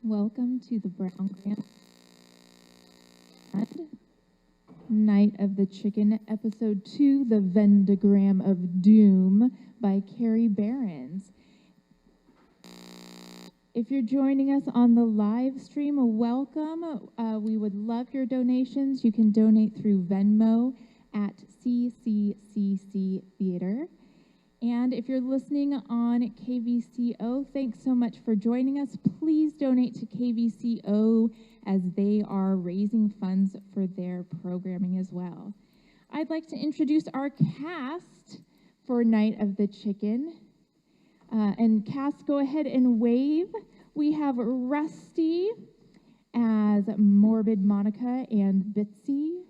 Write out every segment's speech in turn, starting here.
Welcome to the Brown Grant and Night of the Chicken, Episode 2, The Vendagram of Doom by Carrie Behrens. If you're joining us on the live stream, welcome. We would love your donations. You can donate through Venmo at CCCC Theater. And if you're listening on KVCO, thanks so much for joining us. Please donate to KVCO as they are raising funds for their programming as well. I'd like to introduce our cast for Night of the Chicken. And cast, go ahead and wave. We have Rusti as Morbid Monica and Bitsy.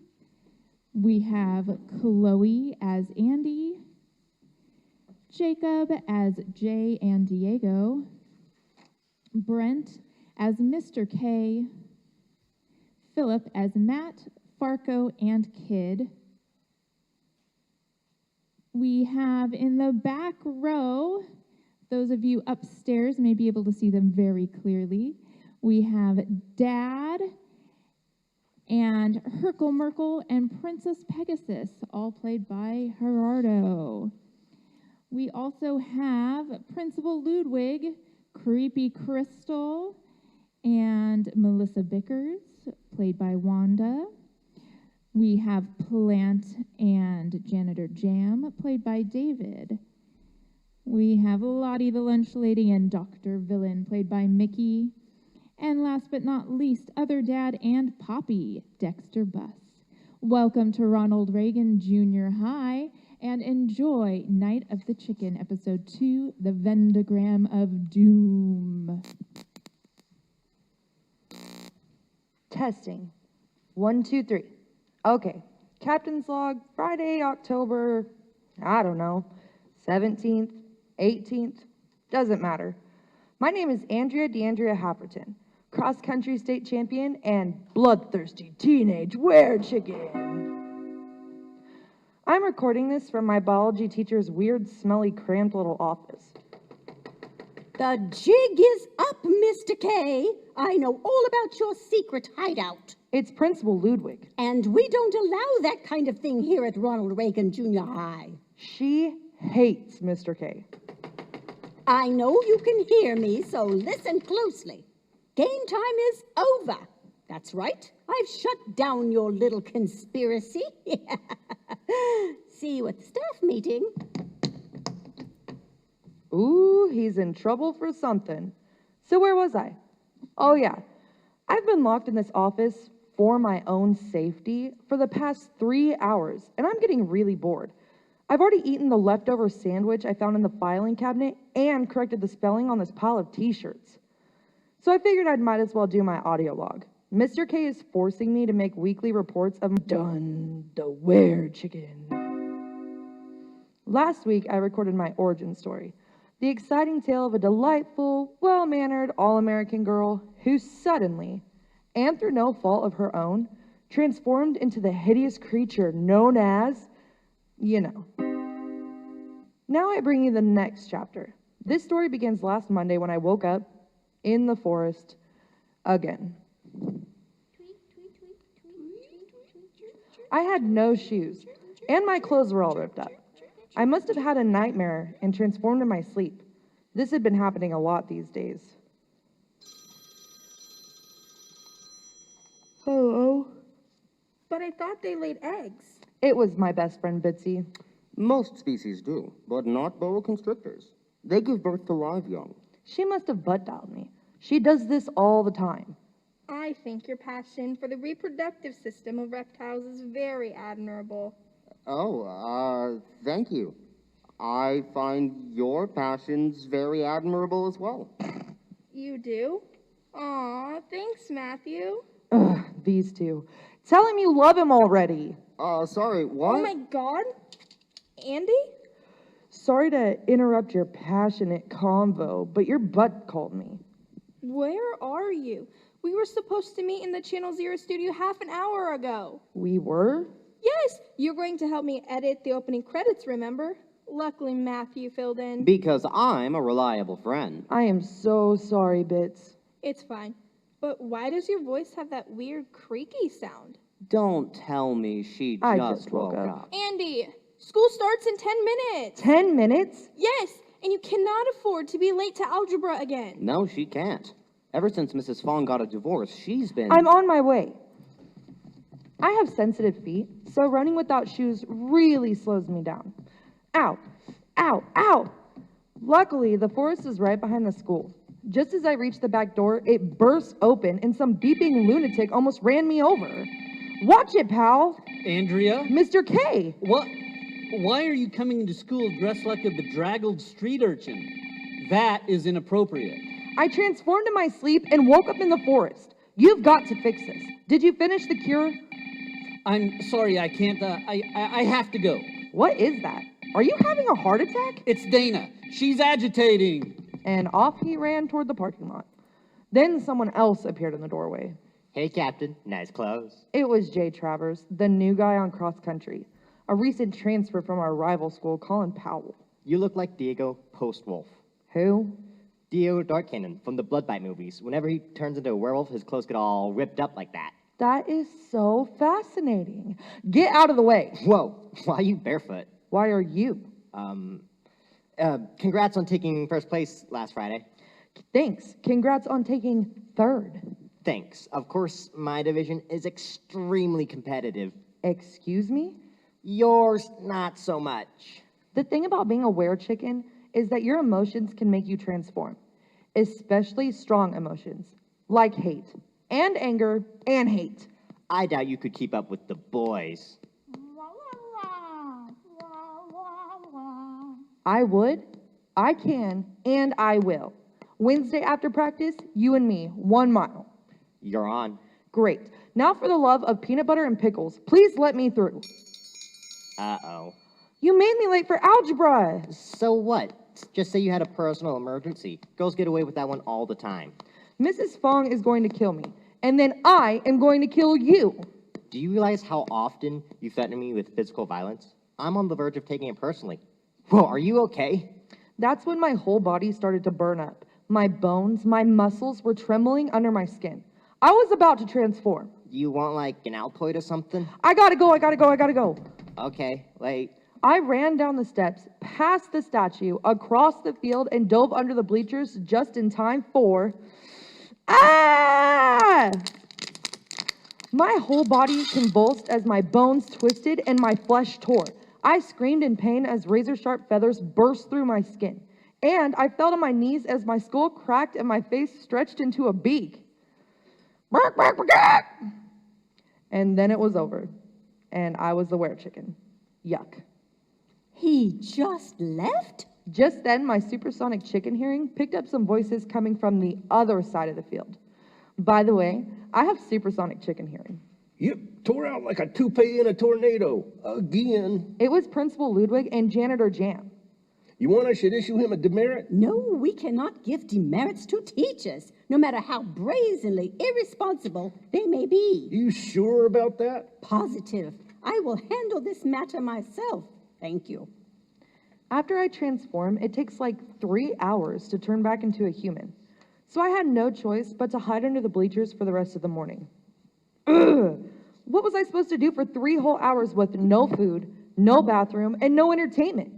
We have Chloe as Andy. Jacob as Jay and Diego, Brent as Mr. K, Phillip as Matt, Farco, and Kid. We have in the back row, those of you upstairs may be able to see them very clearly. We have Dad and Hercule Merkel and Princess Pegasus, all played by Gerardo. We also have Principal Ludwig, Creepy Crystal, and Melissa Bickers, played by Wanda. We have Plant and Janitor Jam, played by David. We have Lottie the Lunch Lady and Dr. Villain, played by Mikki. And last but not least, Other Dad and Poppy, Dexter Buss. Welcome to Ronald Reagan Junior High. And enjoy Night of the Chicken, Episode 2, The Vendagram of Doom. Testing. 1, 2, 3. Okay. Captain's log, Friday, October, I don't know, 17th, 18th, doesn't matter. My name is Andrea DeAndrea Happerton, cross-country state champion and bloodthirsty teenage were-chicken. I'm recording this from my biology teacher's weird, smelly, cramped little office. The jig is up, Mr. K. I know all about your secret hideout. It's Principal Ludwig. And we don't allow that kind of thing here at Ronald Reagan Junior High. She hates Mr. K. I know you can hear me, so listen closely. Game time is over. That's right. I've shut down your little conspiracy. See you at the staff meeting. Ooh, he's in trouble for something. So where was I? Oh yeah, I've been locked in this office for my own safety for the past 3 hours, and I'm getting really bored. I've already eaten the leftover sandwich I found in the filing cabinet and corrected the spelling on this pile of t-shirts. So I figured I might as well do my audio log. Mr. K is forcing me to make weekly reports of Done the were-chicken. Last week, I recorded my origin story, the exciting tale of a delightful, well-mannered, all-American girl who suddenly, and through no fault of her own, transformed into the hideous creature known as, you know. Now I bring you the next chapter. This story begins last Monday when I woke up in the forest again. I had no shoes, and my clothes were all ripped up. I must have had a nightmare and transformed in my sleep. This had been happening a lot these days. Hello? But I thought they laid eggs. It was my best friend, Bitsy. Most species do, but not boa constrictors. They give birth to live young. She must have butt dialed me. She does this all the time. I think your passion for the reproductive system of reptiles is very admirable. Oh, thank you. I find your passions very admirable as well. You do? Aw, thanks, Matthew. Ugh, these two. Tell him you love him already. Sorry, what? Oh my God? Andy? Sorry to interrupt your passionate convo, but your butt called me. Where are you? We were supposed to meet in the Channel Zero studio half an hour ago. We were? Yes, you're going to help me edit the opening credits, remember? Luckily, Matthew filled in. Because I'm a reliable friend. I am so sorry, Bits. It's fine. But why does your voice have that weird creaky sound? Don't tell me she I just woke up. Andy, school starts in 10 minutes. 10 minutes? Yes, and you cannot afford to be late to algebra again. No, she can't. Ever since Mrs. Fong got a divorce, she's been... I'm on my way. I have sensitive feet, so running without shoes really slows me down. Ow, ow, ow! Luckily, the forest is right behind the school. Just as I reached the back door, it burst open and some beeping lunatic almost ran me over. Watch it, pal! Andrea? Mr. K! What? Why are you coming into school dressed like a bedraggled street urchin? That is inappropriate. I transformed in my sleep and woke up in the forest. You've got to fix this. Did you finish the cure? I'm sorry, I can't, I have to go. What is that? Are you having a heart attack? It's Dana. She's agitating. And off he ran toward the parking lot. Then someone else appeared in the doorway. Hey, Captain. Nice clothes. It was Jay Travers, the new guy on cross country. A recent transfer from our rival school, Colin Powell. You look like Diego Postwolf. Who? Diego Darkcannon from the Bloodbite movies. Whenever he turns into a werewolf, his clothes get all ripped up like that. That is so fascinating. Get out of the way. Whoa, why are you barefoot? Why are you? Congrats on taking first place last Friday. Thanks. Congrats on taking third. Thanks. Of course, my division is extremely competitive. Excuse me? Yours, not so much. The thing about being a were-chicken is that your emotions can make you transform, especially strong emotions, like hate, and anger, and hate. I doubt you could keep up with the boys. I would, I can, and I will. Wednesday after practice, you and me, 1 mile. You're on. Great. Now for the love of peanut butter and pickles, please let me through. Uh-oh. You made me late for algebra. So what? Just say you had a personal emergency. Girls get away with that one all the time. Mrs. Fong is going to kill me, and then I am going to kill you. Do you realize how often you threaten me with physical violence? I'm on the verge of taking it personally. Whoa, are you okay? That's when my whole body started to burn up. My bones, my muscles were trembling under my skin. I was about to transform. Do you want, like, an Altoid or something? I gotta go. Okay, late. I ran down the steps, past the statue, across the field, and dove under the bleachers just in time for... Ah! My whole body convulsed as my bones twisted and my flesh tore. I screamed in pain as razor-sharp feathers burst through my skin. And I fell to my knees as my skull cracked and my face stretched into a beak. And then it was over. And I was the were-chicken. Yuck. He just left? Just then, my supersonic chicken hearing picked up some voices coming from the other side of the field. By the way, I have supersonic chicken hearing. Yep, tore out like a toupee in a tornado. Again. It was Principal Ludwig and Janitor Jam. You want I should issue him a demerit? No, we cannot give demerits to teachers, no matter how brazenly irresponsible they may be. You sure about that? Positive. I will handle this matter myself. Thank you. After I transform, it takes like 3 hours to turn back into a human. So I had no choice but to hide under the bleachers for the rest of the morning. Ugh. What was I supposed to do for 3 whole hours with no food, no bathroom, and no entertainment?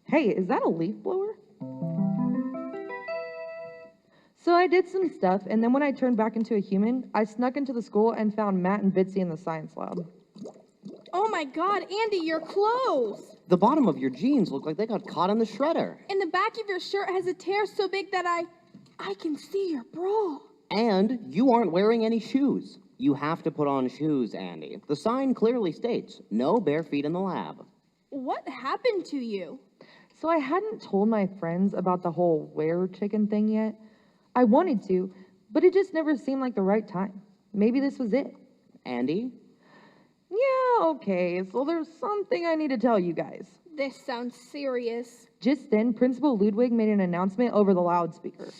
Hey, is that a leaf blower? So I did some stuff, and then when I turned back into a human, I snuck into the school and found Matt and Bitsy in the science lab. Oh my God, Andy, your clothes! The bottom of your jeans look like they got caught in the shredder. And the back of your shirt has a tear so big that I can see your bra. And you aren't wearing any shoes. You have to put on shoes, Andy. The sign clearly states, no bare feet in the lab. What happened to you? So I hadn't told my friends about the whole were-chicken thing yet. I wanted to, but it just never seemed like the right time. Maybe this was it. Andy? Yeah, okay, so there's something I need to tell you guys. This sounds serious. Just then, Principal Ludwig made an announcement over the loudspeaker.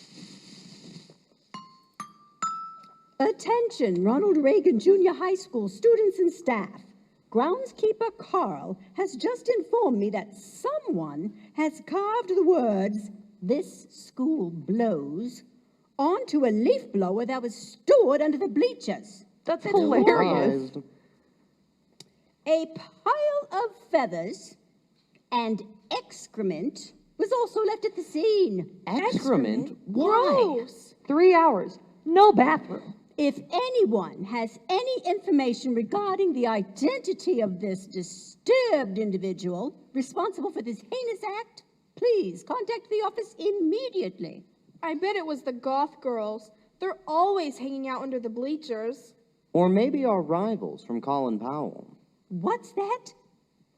Attention, Ronald Reagan Junior High School students and staff. Groundskeeper Carl has just informed me that someone has carved the words, "This school blows," onto a leaf blower that was stored stored under the bleachers. That's hilarious. Surprised. A pile of feathers and excrement was also left at the scene. Excrement? Why? Gross. 3 hours. No bathroom. If anyone has any information regarding the identity of this disturbed individual responsible for this heinous act, please contact the office immediately. I bet it was the goth girls. They're always hanging out under the bleachers. Or maybe our rivals from Colin Powell. What's that?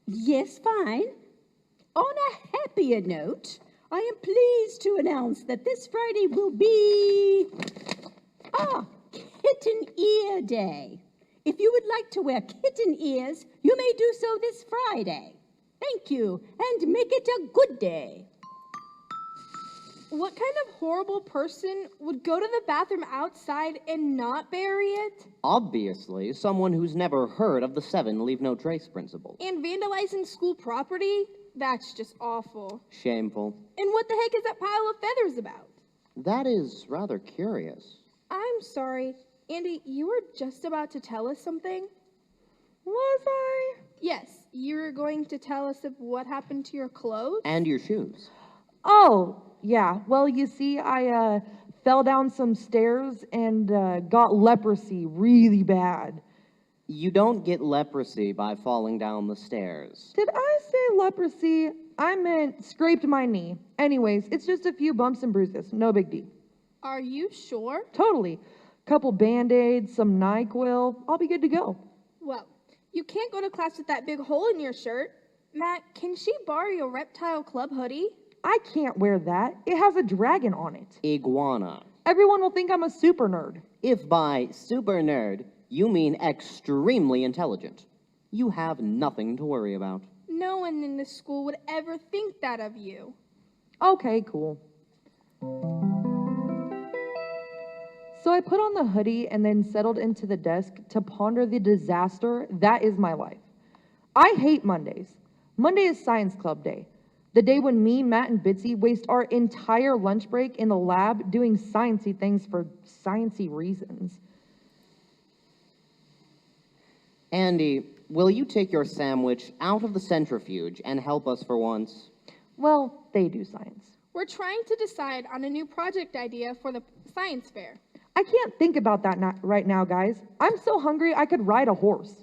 Yes, fine. On a happier note, I am pleased to announce that this Friday will be Kitten Ear Day. If you would like to wear kitten ears, you may do so this Friday. Thank you, and make it a good day. What kind of horrible person would go to the bathroom outside and not bury it? Obviously, someone who's never heard of the 7 leave no trace principle. And vandalizing school property? That's just awful. Shameful. And what the heck is that pile of feathers about? That is rather curious. I'm sorry. Andy, you were just about to tell us something? Was I? Yes, you were going to tell us of what happened to your clothes? And your shoes. Oh, yeah. Well, you see, I fell down some stairs and got leprosy really bad. You don't get leprosy by falling down the stairs. Did I say leprosy? I meant scraped my knee. Anyways, it's just a few bumps and bruises. No big deal. Are you sure? Totally. Couple Band-Aids, some NyQuil. I'll be good to go. Well, you can't go to class with that big hole in your shirt. Matt, can she borrow your Reptile Club hoodie? I can't wear that. It has a dragon on it. Iguana. Everyone will think I'm a super nerd. If by super nerd, you mean extremely intelligent, you have nothing to worry about. No one in this school would ever think that of you. Okay, cool. So I put on the hoodie and then settled into the desk to ponder the disaster that is my life. I hate Mondays. Monday is Science Club Day. The day when me, Matt, and Bitsy waste our entire lunch break in the lab doing sciencey things for sciencey reasons. Andy, will you take your sandwich out of the centrifuge and help us for once? Well, they do science. We're trying to decide on a new project idea for the science fair. I can't think about that right now, guys. I'm so hungry I could ride a horse.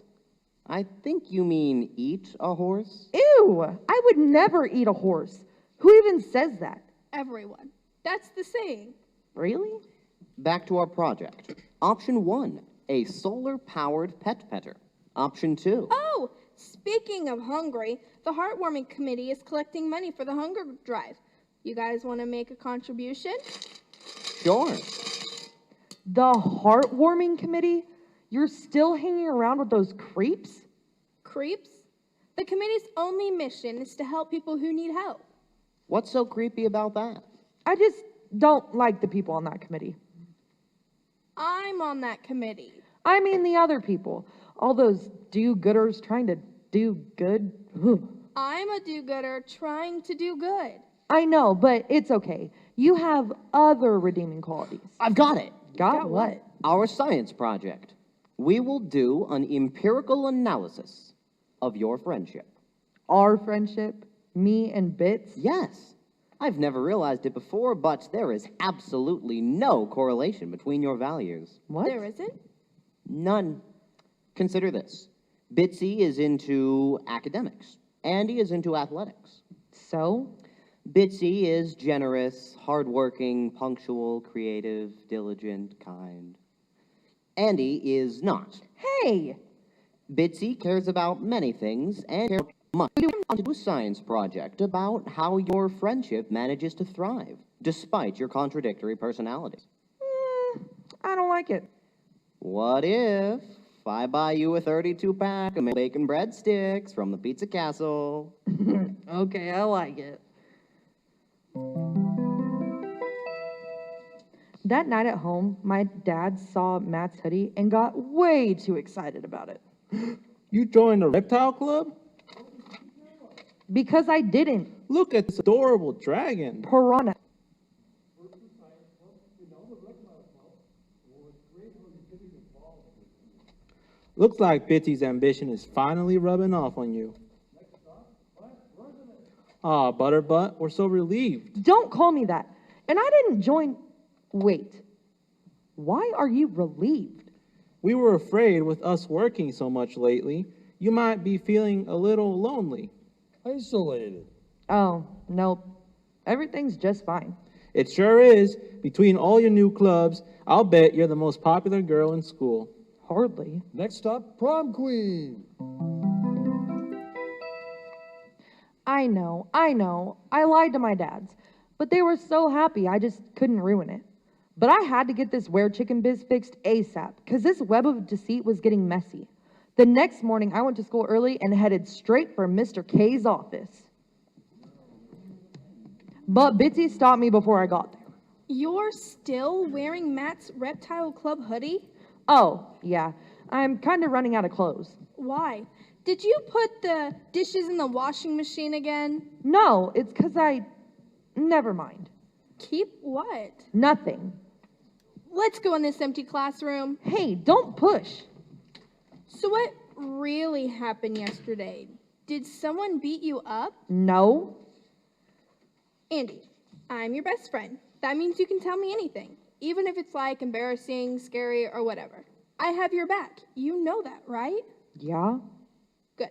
I think you mean eat a horse? Ew! I would never eat a horse. Who even says that? Everyone. That's the saying. Really? Back to our project. Option 1, a solar-powered pet petter. Option 2. Oh, speaking of hungry, the Heartwarming Committee is collecting money for the hunger drive. You guys want to make a contribution? Sure. The Heartwarming Committee? You're still hanging around with those creeps? Creeps? The committee's only mission is to help people who need help. What's so creepy about that? I just don't like the people on that committee. I'm on that committee. I mean the other people. All those do-gooders trying to do good. Ugh. I'm a do-gooder trying to do good. I know, but it's okay. You have other redeeming qualities. I've got it. Got what? Our science project. We will do an empirical analysis of your friendship. Our friendship? Me and Bits? Yes. I've never realized it before, but there is absolutely no correlation between your values. What? There isn't? None. Consider this. Bitsy is into academics. Andy is into athletics. So? Bitsy is generous, hardworking, punctual, creative, diligent, kind. Andy is not. Hey! Bitsy cares about many things and cares much. We want to do a science project about how your friendship manages to thrive, despite your contradictory personalities. I don't like it. What if I buy you a 32-pack of bacon breadsticks from the Pizza Castle? Okay, I like it. That night at home, my dad saw Matt's hoodie and got way too excited about it. You joined the reptile club? Because I didn't. Look at this adorable dragon. Piranha. Looks like Bitsy's ambition is finally rubbing off on you. Aw, Butterbutt, we're so relieved. Don't call me that. And I didn't join... Wait. Why are you relieved? We were afraid with us working so much lately, you might be feeling a little lonely. Isolated. Oh, nope. Everything's just fine. It sure is. Between all your new clubs, I'll bet you're the most popular girl in school. Hardly. Next stop, prom queen. I know. I lied to my dads. But they were so happy, I just couldn't ruin it. But I had to get this wear-chicken biz fixed ASAP, because this web of deceit was getting messy. The next morning, I went to school early and headed straight for Mr. K's office. But Bitsy stopped me before I got there. You're still wearing Matt's Reptile Club hoodie? Oh, yeah. I'm kind of running out of clothes. Why? Did you put the dishes in the washing machine again? No, it's because Never mind. Keep what? Nothing. Let's go in this empty classroom. Hey, don't push. So what really happened yesterday? Did someone beat you up? No. Andy, I'm your best friend. That means you can tell me anything, even if it's like embarrassing, scary, or whatever. I have your back. You know that, right? Yeah. Good.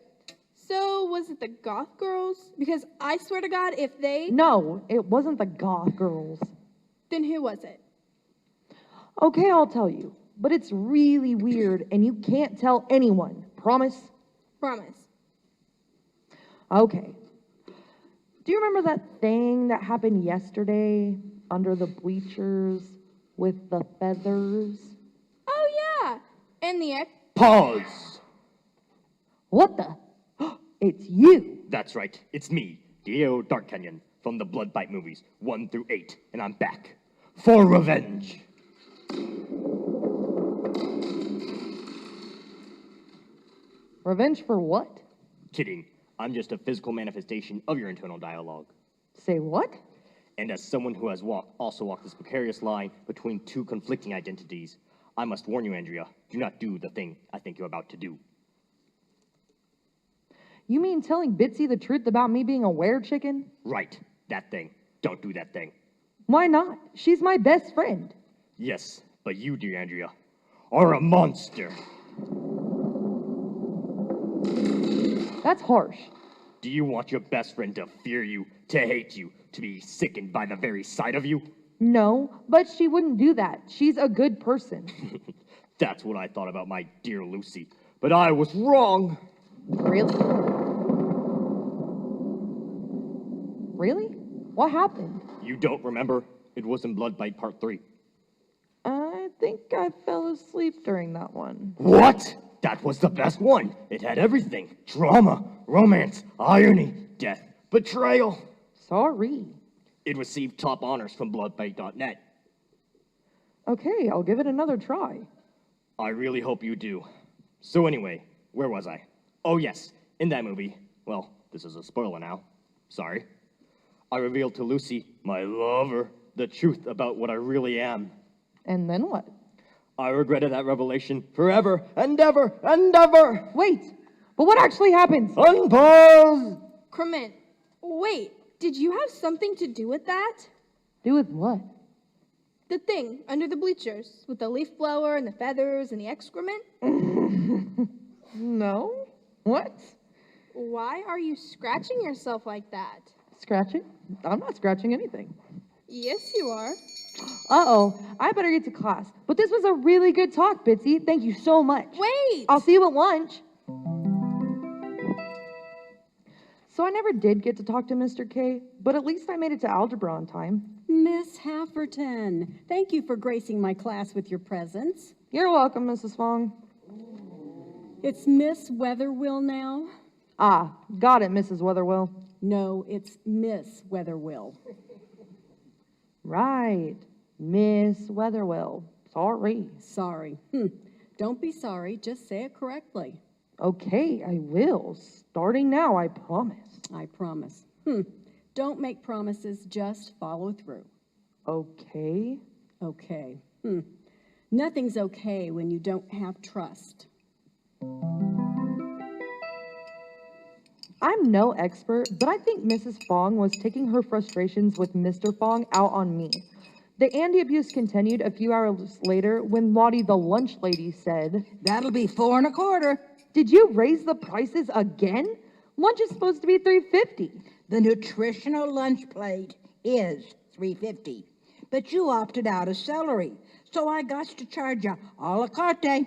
So was it the goth girls? Because I swear to God, if they... No, it wasn't the goth girls. Then who was it? Okay, I'll tell you. But it's really weird, and you can't tell anyone. Promise? Promise. Okay. Do you remember that thing that happened yesterday under the bleachers with the feathers? Oh, yeah. And the ex... Pause! What the? It's you. That's right. It's me, Diego Dark Canyon, from the Blood Bite movies, 1 through 8, and I'm back. For revenge! Revenge for what? Kidding. I'm just a physical manifestation of your internal dialogue. Say what? And as someone who has also walked this precarious line between two conflicting identities, I must warn you, Andrea, do not do the thing I think you're about to do. You mean telling Bitsy the truth about me being a were-chicken? Right. That thing. Don't do that thing. Why not? She's my best friend. Yes, but you, dear Andrea, are a monster. That's harsh. Do you want your best friend to fear you, to hate you, to be sickened by the very sight of you? No, but she wouldn't do that. She's a good person. That's what I thought about my dear Lucy. But I was wrong. Really? Really? What happened? You don't remember? It was in Blood Bite Part 3. I think I fell asleep during that one. What? That was the best one. It had everything. Drama, romance, irony, death, betrayal. Sorry. It received top honors from bloodbite.net. Okay, I'll give it another try. I really hope you do. So anyway, where was I? Oh yes, in that movie, well, this is a spoiler now. Sorry. I revealed to Lucy, my lover, the truth about what I really am. And then what? I regretted that revelation forever and ever and ever. Wait, but what actually happened? Unpause! Crement, wait, did you have something to do with that? Do with what? The thing under the bleachers with the leaf blower and the feathers and the excrement? No. What? Why are you scratching yourself like that? Scratching? I'm not scratching anything. Yes, you are. Uh-oh, I better get to class. But this was a really good talk, Bitsy. Thank you so much. Wait! I'll see you at lunch. So I never did get to talk to Mr. K, but at least I made it to algebra on time. Miss Hafferton, thank you for gracing my class with your presence. You're welcome, Mrs. Fong. It's Miss Weatherwill now? Ah, got it, Mrs. Weatherwill. No, it's Miss Weatherwill. Right, Miss Weatherwill. Sorry. Sorry. Don't be sorry, just say it correctly. Okay, I will. Starting now, I promise. I promise. Don't make promises, just follow through. Okay. Okay. Nothing's okay when you don't have trust. I'm no expert, but I think Mrs. Fong was taking her frustrations with Mr. Fong out on me. The Andy abuse continued a few hours later when Lottie the lunch lady said, "That'll be 4 1/4. "Did you raise the prices again? Lunch is supposed to be $3.50. The nutritional lunch plate is $3.50. But you opted out of celery, so I got to charge you a la carte."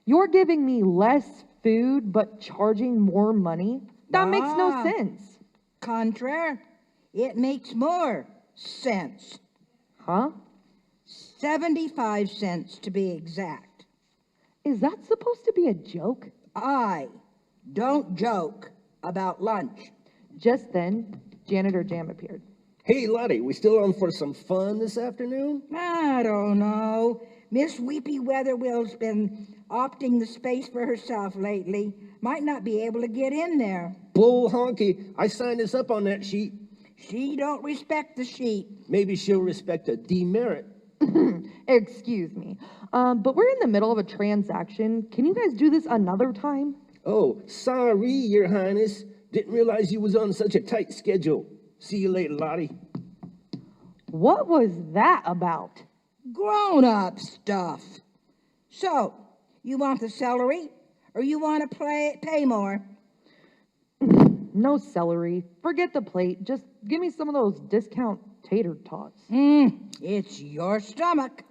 You're giving me less food but charging more money? That makes no sense. Contraire, it makes more sense. Huh? 75 cents to be exact. Is that supposed to be a joke? I don't joke about lunch. Just then, Janitor Jam appeared. Hey, Lottie, we still on for some fun this afternoon? I don't know. Miss Weepy Weatherwill's been opting the space for herself lately. Might not be able to get in there. Bull honky, I signed us up on that sheet. She don't respect the sheet. Maybe she'll respect a demerit. Excuse me. But we're in the middle of a transaction. Can you guys do this another time? Oh, sorry, Your Highness. Didn't realize you was on such a tight schedule. See you later, Lottie. What was that about? Grown-up stuff. So, you want the celery, or you want to pay more? No celery. Forget the plate. Just give me some of those discount tater tots. It's your stomach.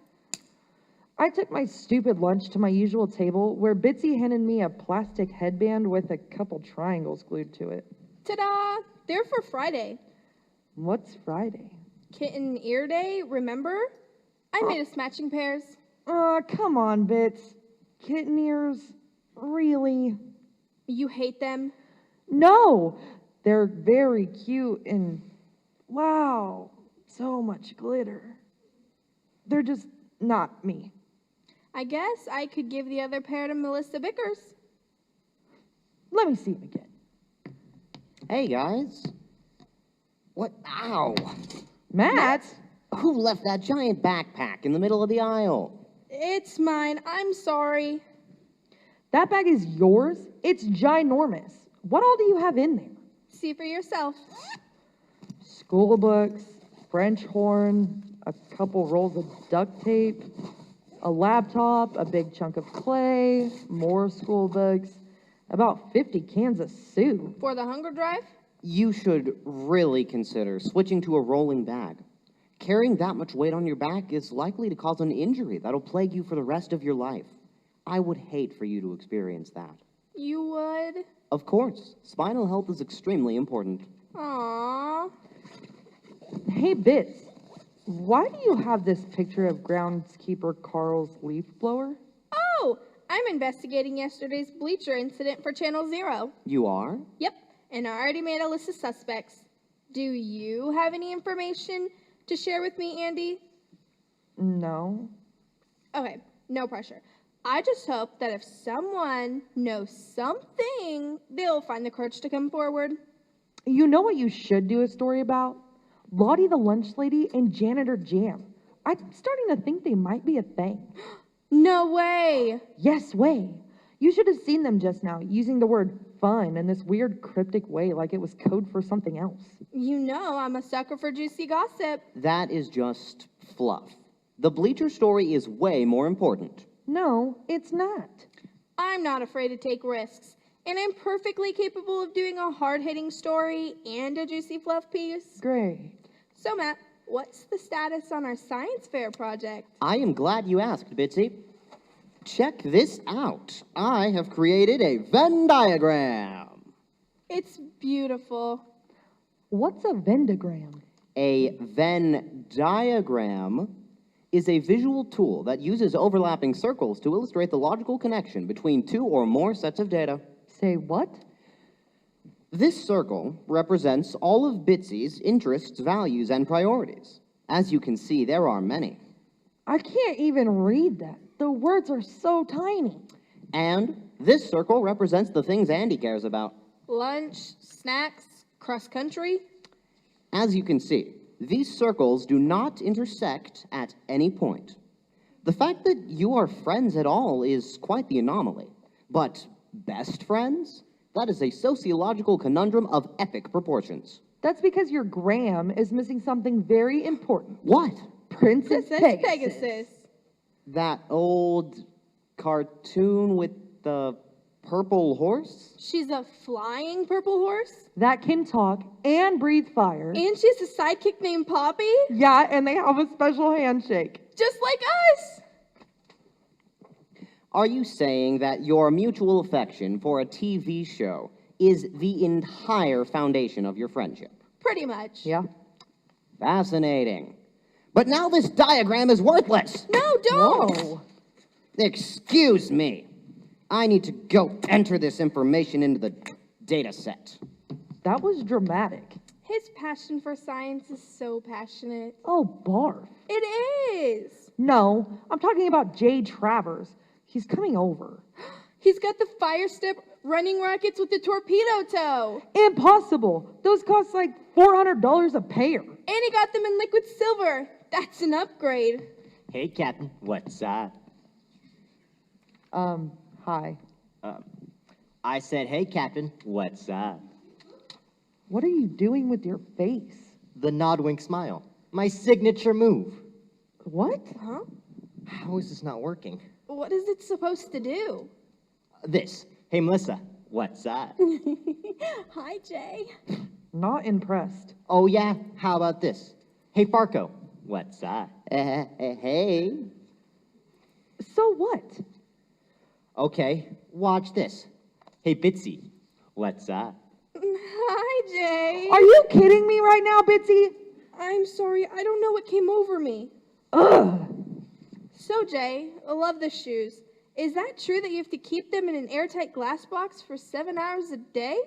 I took my stupid lunch to my usual table where Bitsy handed me a plastic headband with a couple triangles glued to it. Ta-da! They're for Friday. What's Friday? Kitten Ear Day, remember? I made us matching pairs. Come on, Bits. Kitten ears? Really? You hate them? No! They're very cute and, wow, so much glitter. They're just not me. I guess I could give the other pair to Melissa Bickers. Let me see them again. Hey, guys. What? Ow. Matt? Who left that giant backpack in the middle of the aisle? It's mine. I'm sorry. That bag is yours? It's ginormous. What all do you have in there? See for yourself. School books, French horn, a couple rolls of duct tape, a laptop, a big chunk of clay, more school books, about 50 cans of soup. For the hunger drive? You should really consider switching to a rolling bag. Carrying that much weight on your back is likely to cause an injury that'll plague you for the rest of your life. I would hate for you to experience that. You would? Of course. Spinal health is extremely important. Aww. Hey, Bits, why do you have this picture of groundskeeper Carl's leaf blower? Oh, I'm investigating yesterday's bleacher incident for Channel Zero. You are? Yep, and I already made a list of suspects. Do you have any information to share with me, Andy? No. Okay, no pressure. I just hope that if someone knows something, they'll find the courage to come forward. You know what you should do a story about? Lottie the lunch lady and Janitor Jam. I'm starting to think they might be a thing. No way! Yes way. You should have seen them just now, using the word fun in this weird cryptic way like it was code for something else. You know I'm a sucker for juicy gossip. That is just fluff. The bleacher story is way more important. No, it's not. I'm not afraid to take risks, and I'm perfectly capable of doing a hard-hitting story and a juicy fluff piece. Great. So, Matt, what's the status on our science fair project? I am glad you asked, Bitsy. Check this out. I have created a Venn diagram. It's beautiful. What's a Vendagram? A Venn diagram is a visual tool that uses overlapping circles to illustrate the logical connection between two or more sets of data. Say what? This circle represents all of Bitsy's interests, values, and priorities. As you can see, there are many. I can't even read that. The words are so tiny. And this circle represents the things Andy cares about. Lunch, snacks, cross-country. As you can see, these circles do not intersect at any point. The fact that you are friends at all is quite the anomaly. But best friends? That is a sociological conundrum of epic proportions. That's because your Graham is missing something very important. What? Princess Pegasus. Pegasus. That old cartoon with the purple horse? She's a flying purple horse? That can talk and breathe fire. And she has a sidekick named Poppy? Yeah, and they have a special handshake. Just like us! Are you saying that your mutual affection for a TV show is the entire foundation of your friendship? Pretty much. Yeah. Fascinating. But now this diagram is worthless. No, don't! Whoa. Excuse me. I need to go enter this information into the data set. That was dramatic. His passion for science is so passionate. Oh, barf. It is! No, I'm talking about Jay Travers. He's coming over. He's got the fire step running rockets with the torpedo toe. Impossible. Those cost like $400 a pair. And he got them in liquid silver. That's an upgrade. Hey, Captain, what's up? Hi. I said, hey, Captain, what's up? What are you doing with your face? The nod, wink, smile. My signature move. What? Huh? How is this not working? What is it supposed to do? This. Hey, Melissa, what's up? Hi, Jay. Not impressed. Oh, yeah? How about this? Hey, Farco, what's up? Hey. So what? Okay, watch this. Hey, Bitsy, what's up? Hi, Jay. Are you kidding me right now, Bitsy? I'm sorry, I don't know what came over me. Ugh. So, Jay, I love the shoes. Is that true that you have to keep them in an airtight glass box for 7 hours a day?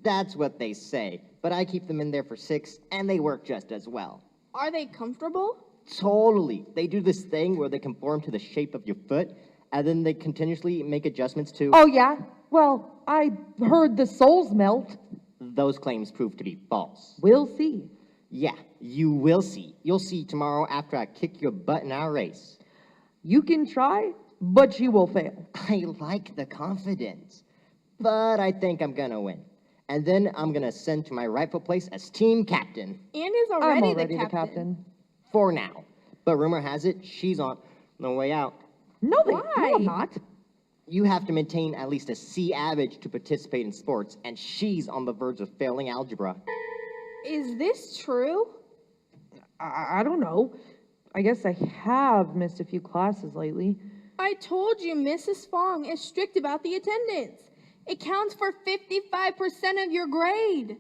That's what they say, but I keep them in there for 6, and they work just as well. Are they comfortable? Totally. They do this thing where they conform to the shape of your foot, and then they continuously make adjustments to... Oh, yeah? Well, I heard the soles melt. Those claims prove to be false. We'll see. Yeah, you will see. You'll see tomorrow after I kick your butt in our race. You can try, but you will fail. I like the confidence, but I think I'm gonna win. And then I'm gonna ascend to my rightful place as team captain. And is I'm already, already the captain. For now. But rumor has it, she's on the way out. No, no, I'm not. You have to maintain at least a C average to participate in sports, and she's on the verge of failing algebra. Is this true? I don't know. I guess I have missed a few classes lately. I told you Mrs. Fong is strict about the attendance. It counts for 55% of your grade.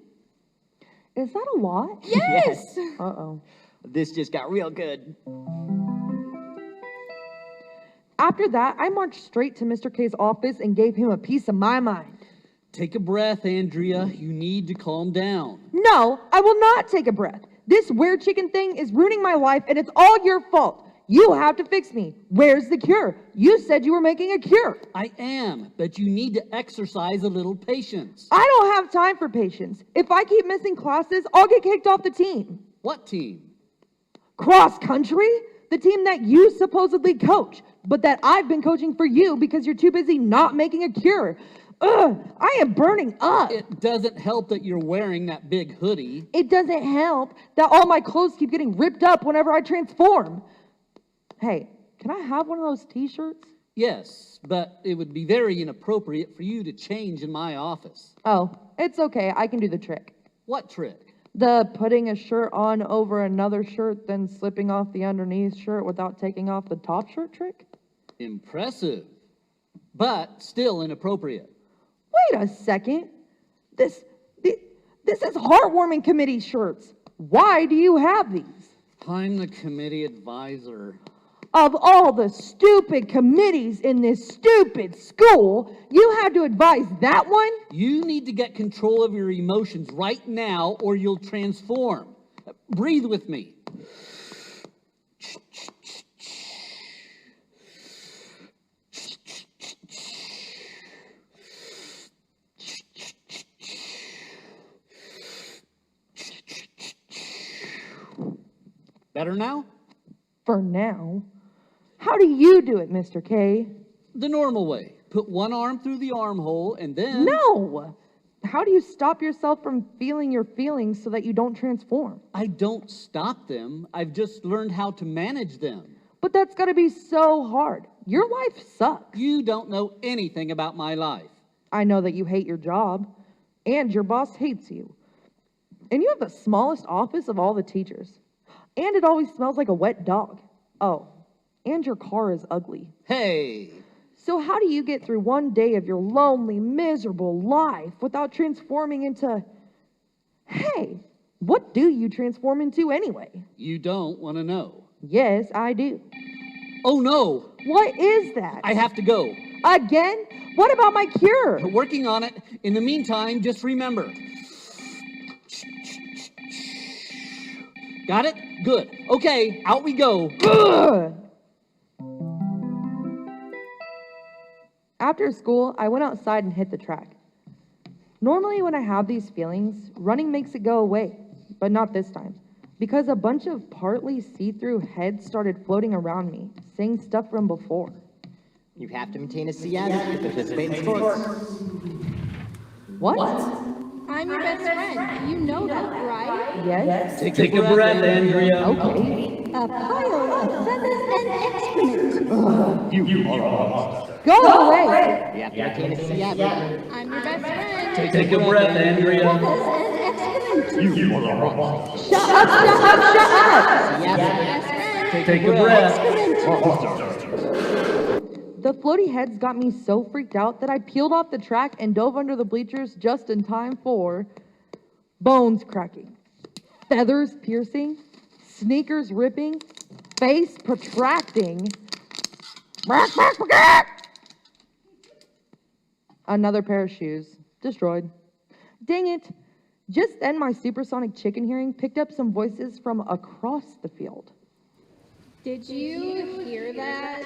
Is that a lot? Yes! Uh-oh. This just got real good. After that, I marched straight to Mr. K's office and gave him a piece of my mind. Take a breath, Andrea. You need to calm down. No, I will not take a breath. This weird chicken thing is ruining my life, and it's all your fault. You have to fix me. Where's the cure? You said you were making a cure. I am, but you need to exercise a little patience. I don't have time for patience. If I keep missing classes, I'll get kicked off the team. What team? Cross country? The team that you supposedly coach, but that I've been coaching for you because you're too busy not making a cure. Ugh, I am burning up. It doesn't help that you're wearing that big hoodie. It doesn't help that all my clothes keep getting ripped up whenever I transform. Hey, can I have one of those t-shirts? Yes, but it would be very inappropriate for you to change in my office. Oh, it's okay. I can do the trick. What trick? The putting a shirt on over another shirt, then slipping off the underneath shirt without taking off the top shirt trick? Impressive, but still inappropriate. Wait a second. This is heartwarming committee shirts. Why do you have these? I'm the committee advisor. Of all the stupid committees in this stupid school, you had to advise that one? You need to get control of your emotions right now or you'll transform. Breathe with me. Better now? For now. How do you do it, Mr. K? The normal way. Put one arm through the armhole and then... No! How do you stop yourself from feeling your feelings so that you don't transform? I don't stop them. I've just learned how to manage them. But that's gotta be so hard. Your life sucks. You don't know anything about my life. I know that you hate your job, and your boss hates you. And you have the smallest office of all the teachers. And it always smells like a wet dog. Oh, and your car is ugly. Hey! So how do you get through one day of your lonely, miserable life without transforming into... Hey, what do you transform into anyway? You don't want to know. Yes, I do. Oh, no! What is that? I have to go. Again? What about my cure? We're working on it. In the meantime, just remember. Got it? Good. Okay, out we go. Ugh! After school, I went outside and hit the track. Normally when I have these feelings, running makes it go away, but not this time, because a bunch of partly see-through heads started floating around me, saying stuff from before. You have to maintain a C attitude to participate in sports. What? I'm your best friend. You know that, right? Yes? Take a breath, Andrea. Okay. A pile of feathers and excrement. You are a monster. Go away! You have to maintain a C attitude. I'm your best friend. Take a breath, Andrea. Feathers and excrement. You are a monster. Shut up, shut up, shut up! C attitude. Take a breath. The floaty heads got me so freaked out that I peeled off the track and dove under the bleachers just in time for bones cracking, feathers piercing, sneakers ripping, face protracting, another pair of shoes destroyed. Dang it. Just then my supersonic chicken hearing picked up some voices from across the field. Did you hear that?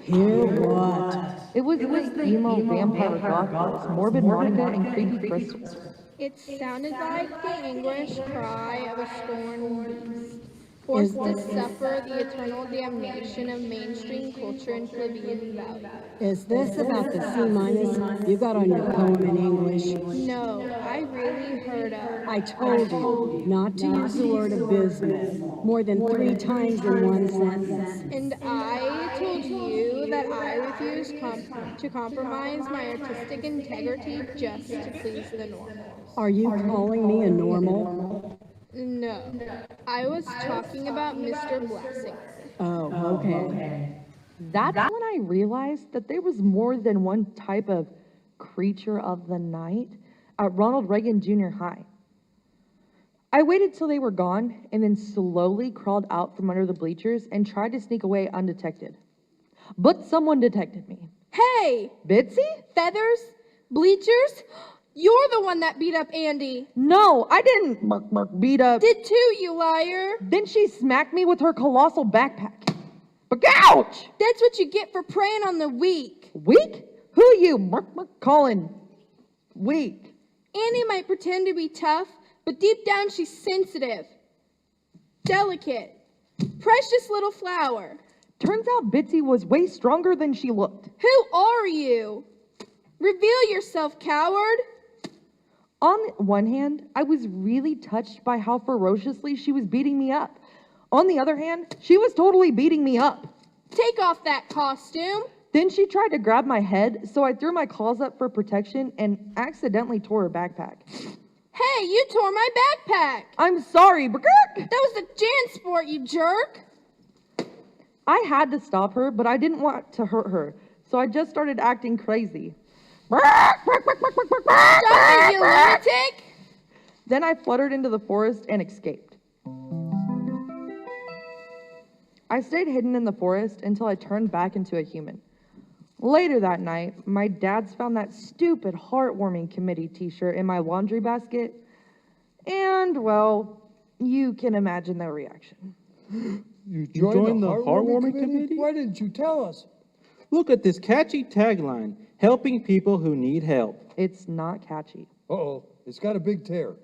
Hear what? It was the emo vampire goth girls, Morbid Monica and Creepy Crystals. It sounded like the anguished cry of a scorned beast, forced to suffer the eternal damnation of mainstream culture and plebeian value. Is this about the C- you got on your poem in English? No, I really heard of. I told you not to use the word abysmal more than 3 times in one sentence. And I told you that I refuse to compromise my artistic integrity just to please the norm. Are you calling me a normal? No, I was talking about Mr. Blessing. Oh, okay. That's when I realized that there was more than one type of creature of the night at Ronald Reagan Junior High. I waited till they were gone and then slowly crawled out from under the bleachers and tried to sneak away undetected. But someone detected me. Hey! Bitsy? Feathers? Bleachers? You're the one that beat up Andy. No, I didn't beat up. Did too, you liar. Then she smacked me with her colossal backpack. Ouch! That's what you get for preying on the weak. Weak? Who you calling weak? Andy might pretend to be tough, but deep down she's sensitive, delicate, precious little flower. Turns out Bitsy was way stronger than she looked. Who are you? Reveal yourself, coward. On one hand, I was really touched by how ferociously she was beating me up. On the other hand, she was totally beating me up. Take off that costume. Then she tried to grab my head, so I threw my claws up for protection and accidentally tore her backpack. Hey, you tore my backpack. I'm sorry, That was a JanSport, you jerk. I had to stop her, but I didn't want to hurt her, so I just started acting crazy. Stop it, you lunatic! Then I fluttered into the forest and escaped. I stayed hidden in the forest until I turned back into a human. Later that night, my dad's found that stupid heartwarming committee t-shirt in my laundry basket, and, well, you can imagine their reaction. You joined the heartwarming committee? Why didn't you tell us? Look at this catchy tagline, helping people who need help. It's not catchy. Uh-oh, it's got a big tear.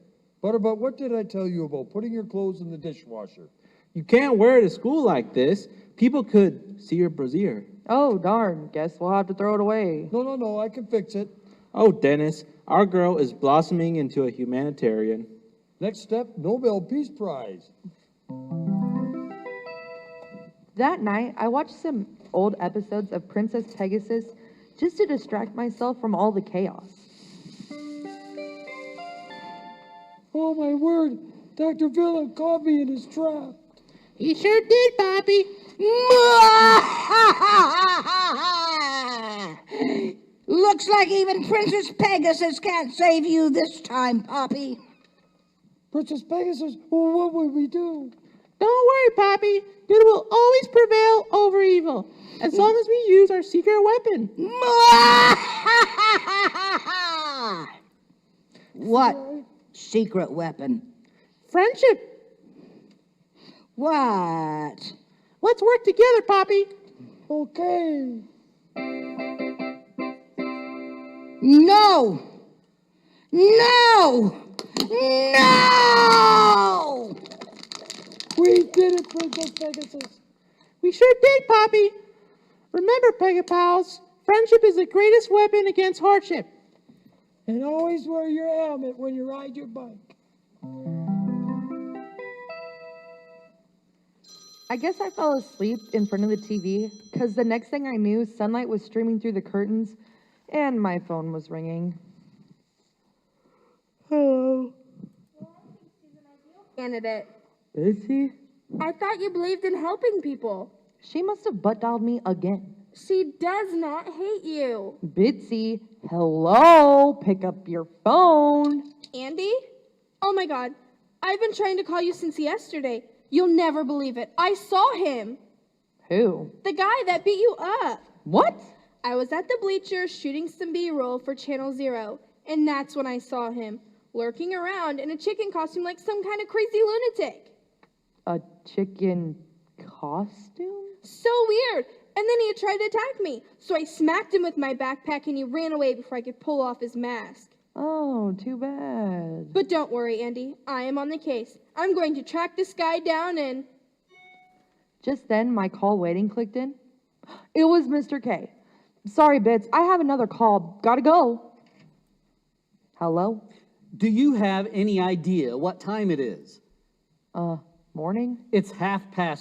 But what did I tell you about putting your clothes in the dishwasher? You can't wear it to school like this. People could see your brassiere. Oh, darn. Guess we'll have to throw it away. No, I can fix it. Oh, Dennis, our girl is blossoming into a humanitarian. Next step, Nobel Peace Prize. That night, I watched some old episodes of Princess Pegasus just to distract myself from all the chaos. Oh, my word. Dr. Phillip caught me in his trap. He sure did, Poppy. Looks like even Princess Pegasus can't save you this time, Poppy. Princess Pegasus, well, what would we do? Don't worry, Poppy. Good will always prevail over evil, as long as we use our secret weapon. What secret weapon? Friendship. What? Let's work together, Poppy. Okay. No! No! No! We did it, Princess Pegasus. We sure did, Poppy. Remember, Pegapals, friendship is the greatest weapon against hardship. And always wear your helmet when you ride your bike. I guess I fell asleep in front of the TV because the next thing I knew, sunlight was streaming through the curtains and my phone was ringing. Hello. Candidate. Is he? I thought you believed in helping people. She must have butt dialed me again. She does not hate you. Bitsy, hello, pick up your phone. Andy? Oh my God. I've been trying to call you since yesterday. You'll never believe it. I saw him. Who? The guy that beat you up. What? I was at the bleachers shooting some B-roll for Channel Zero, and that's when I saw him, lurking around in a chicken costume like some kind of crazy lunatic. A chicken costume? So weird. And then he tried to attack me, so I smacked him with my backpack and he ran away before I could pull off his mask. Oh, too bad. But don't worry, Andy. I am on the case. I'm going to track this guy down and... Just then, my call waiting clicked in. It was Mr. K. Sorry, Bits. I have another call. Gotta go. Hello? Do you have any idea what time it is? Morning? It's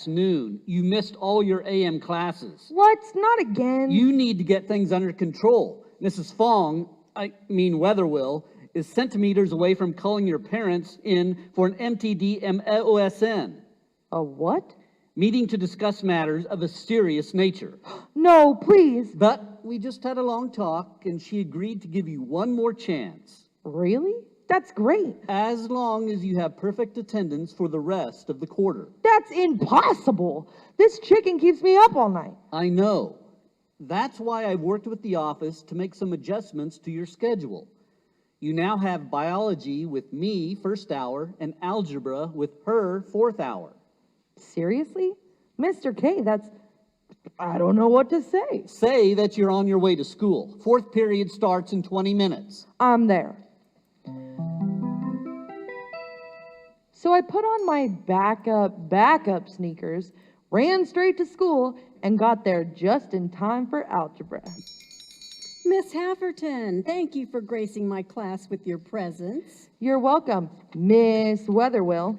noon. You missed all your AM classes. What? Not again. You need to get things under control. Mrs. Fong, Weatherwill, is centimeters away from calling your parents in for an MTD-MOSN. A what? Meeting to discuss matters of a serious nature. No, please. But we just had a long talk, and she agreed to give you one more chance. Really? That's great. As long as you have perfect attendance for the rest of the quarter. That's impossible. This chicken keeps me up all night. I know. That's why I've worked with the office to make some adjustments to your schedule. You now have biology with me first hour and algebra with her fourth hour. Seriously? Mr. K, I don't know what to say. Say that you're on your way to school. Fourth period starts in 20 minutes. I'm there. So I put on my backup sneakers, ran straight to school, and got there just in time for algebra. Miss Hafferton, thank you for gracing my class with your presence. You're welcome, Miss Weatherwill.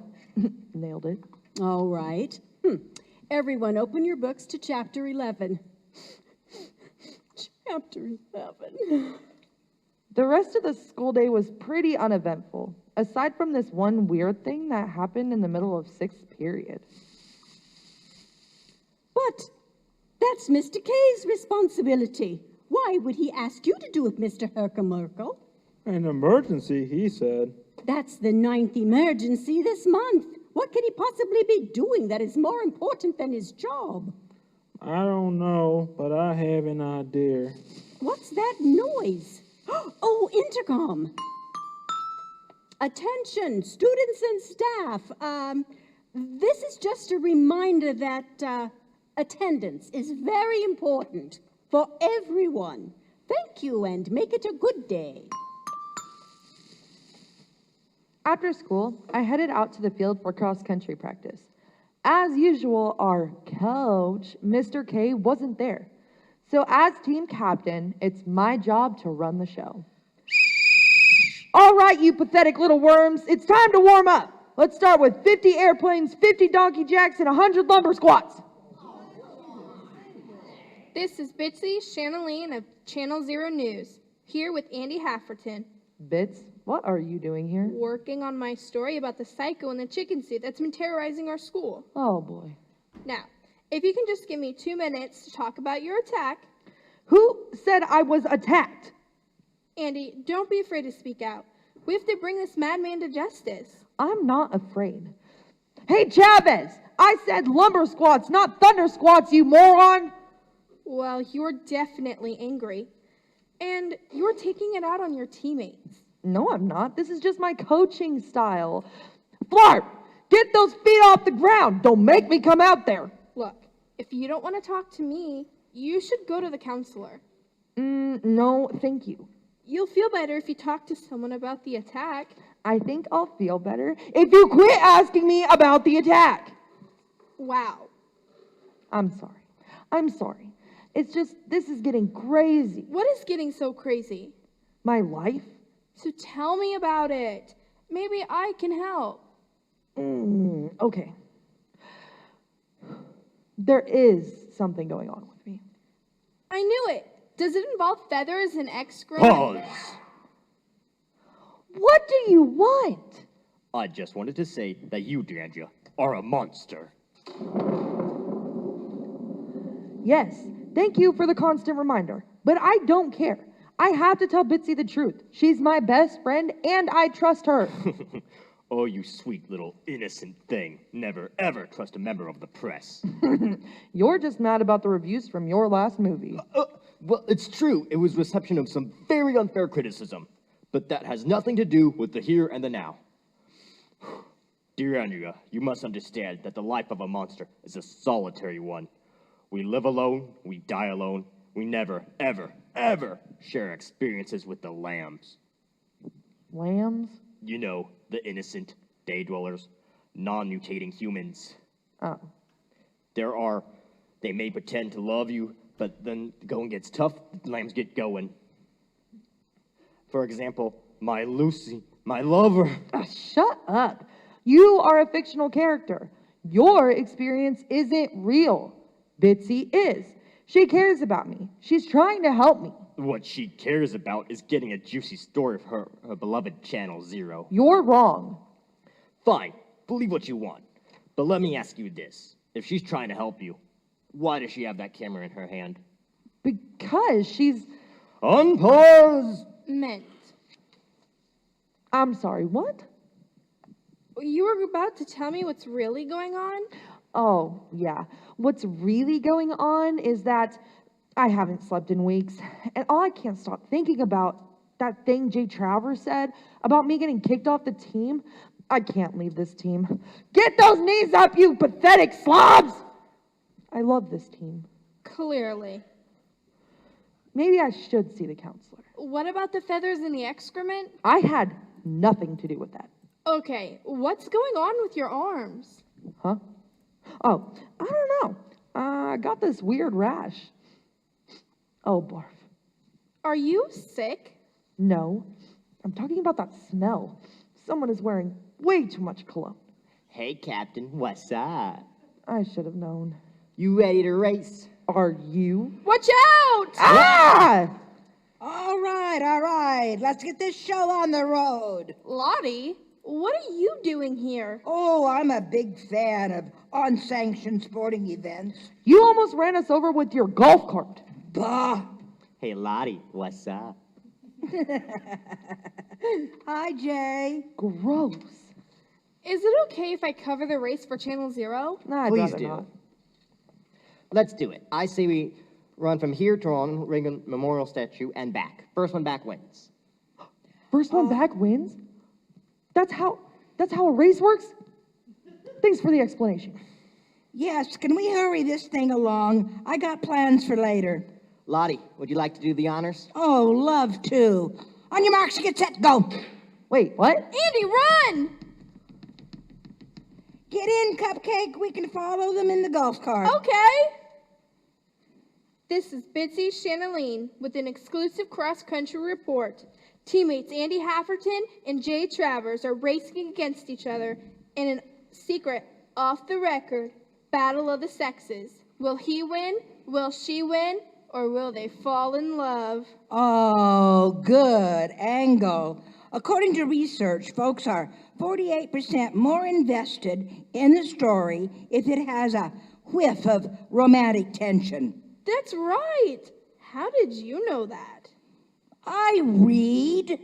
Nailed it. All right. Everyone open your books to chapter 11. Chapter 11. The rest of the school day was pretty uneventful, aside from this one weird thing that happened in the middle of sixth period. But that's Mr. K's responsibility. Why would he ask you to do it, Mr. Herkimerkel? An emergency, he said. That's the 9th emergency this month. What could he possibly be doing that is more important than his job? I don't know, but I have an idea. What's that noise? Oh, intercom. Attention, students and staff. This is just a reminder that attendance is very important for everyone. Thank you, and make it a good day. After school, I headed out to the field for cross-country practice. As usual, our coach, Mr. K, wasn't there. So as team captain, it's my job to run the show. All right, you pathetic little worms, it's time to warm up. Let's start with 50 airplanes, 50 donkey jacks, and 100 lumber squats. This is Bitsy Shanaleen of Channel Zero News, here with Andy Hafferton. Bits, what are you doing here? Working on my story about the psycho in the chicken suit that's been terrorizing our school. Oh, boy. Now, if you can just give me 2 minutes to talk about your attack. Who said I was attacked? Andy, don't be afraid to speak out. We have to bring this madman to justice. I'm not afraid. Hey, Chavez! I said lumber squats, not thunder squats, you moron! Well, you're definitely angry. And you're taking it out on your teammates. No, I'm not. This is just my coaching style. Flarp! Get those feet off the ground! Don't make me come out there! Look, if you don't want to talk to me, you should go to the counselor. No, thank you. You'll feel better if you talk to someone about the attack. I think I'll feel better if you quit asking me about the attack. Wow. I'm sorry. It's just, this is getting crazy. What is getting so crazy? My life? So tell me about it. Maybe I can help. Okay. There is something going on with me. I knew it. Does it involve feathers and excrement? Pause. What do you want? I just wanted to say that you, D'Andrea, are a monster. Yes, thank you for the constant reminder, but I don't care. I have to tell Bitsy the truth. She's my best friend, and I trust her. Oh, you sweet little innocent thing. Never, ever trust a member of the press. You're just mad about the reviews from your last movie. Well, it's true. It was reception of some very unfair criticism. But that has nothing to do with the here and the now. Dear Andrea, you must understand that the life of a monster is a solitary one. We live alone, we die alone. We never, ever, ever share experiences with the lambs. Lambs? You know, the innocent, day dwellers, non-mutating humans. Oh. They may pretend to love you, but then the going gets tough, the lambs get going. For example, my Lucy, my lover. Shut up. You are a fictional character. Your experience isn't real. Bitsy is. She cares about me. She's trying to help me. What she cares about is getting a juicy story of her beloved Channel Zero. You're wrong. Fine, believe what you want. But let me ask you this. If she's trying to help you, why does she have that camera in her hand? Because she's... Unpause! Meant. I'm sorry, what? You were about to tell me what's really going on? Oh, yeah. What's really going on is that I haven't slept in weeks, and all I can't stop thinking about that thing Jay Travers said about me getting kicked off the team. I can't leave this team. Get those knees up, you pathetic slobs! I love this team. Clearly. Maybe I should see the counselor. What about the feathers and the excrement? I had nothing to do with that. Okay, what's going on with your arms? Huh? Oh, I don't know. I got this weird rash. Oh, barf. Are you sick? No. I'm talking about that smell. Someone is wearing way too much cologne. Hey, Captain, what's up? I should have known. You ready to race? Are you? Watch out! Ah! All right. Let's get this show on the road. Lottie, what are you doing here? Oh, I'm a big fan of unsanctioned sporting events. You almost ran us over with your golf cart. Bah! Hey, Lottie, what's up? Hi, Jay. Gross. Is it okay if I cover the race for Channel Zero? Nah, I'd Please rather do. not. Let's do it. I say we run from here to Ronald Reagan Memorial Statue and back. First one back wins. First one back wins? That's how a race works? Thanks for the explanation. Yes, can we hurry this thing along? I got plans for later. Lottie, would you like to do the honors? Oh, love to. On your marks, get set, go. Wait, what? Andy, run! Get in, Cupcake. We can follow them in the golf cart. Okay. This is Bitsy Shanaline with an exclusive cross-country report. Teammates Andy Hafferton and Jay Travers are racing against each other in a secret, off-the-record battle of the sexes. Will he win? Will she win? Or will they fall in love? Oh, good angle. According to research, folks are 48% more invested in the story if it has a whiff of romantic tension. That's right. How did you know that? I read.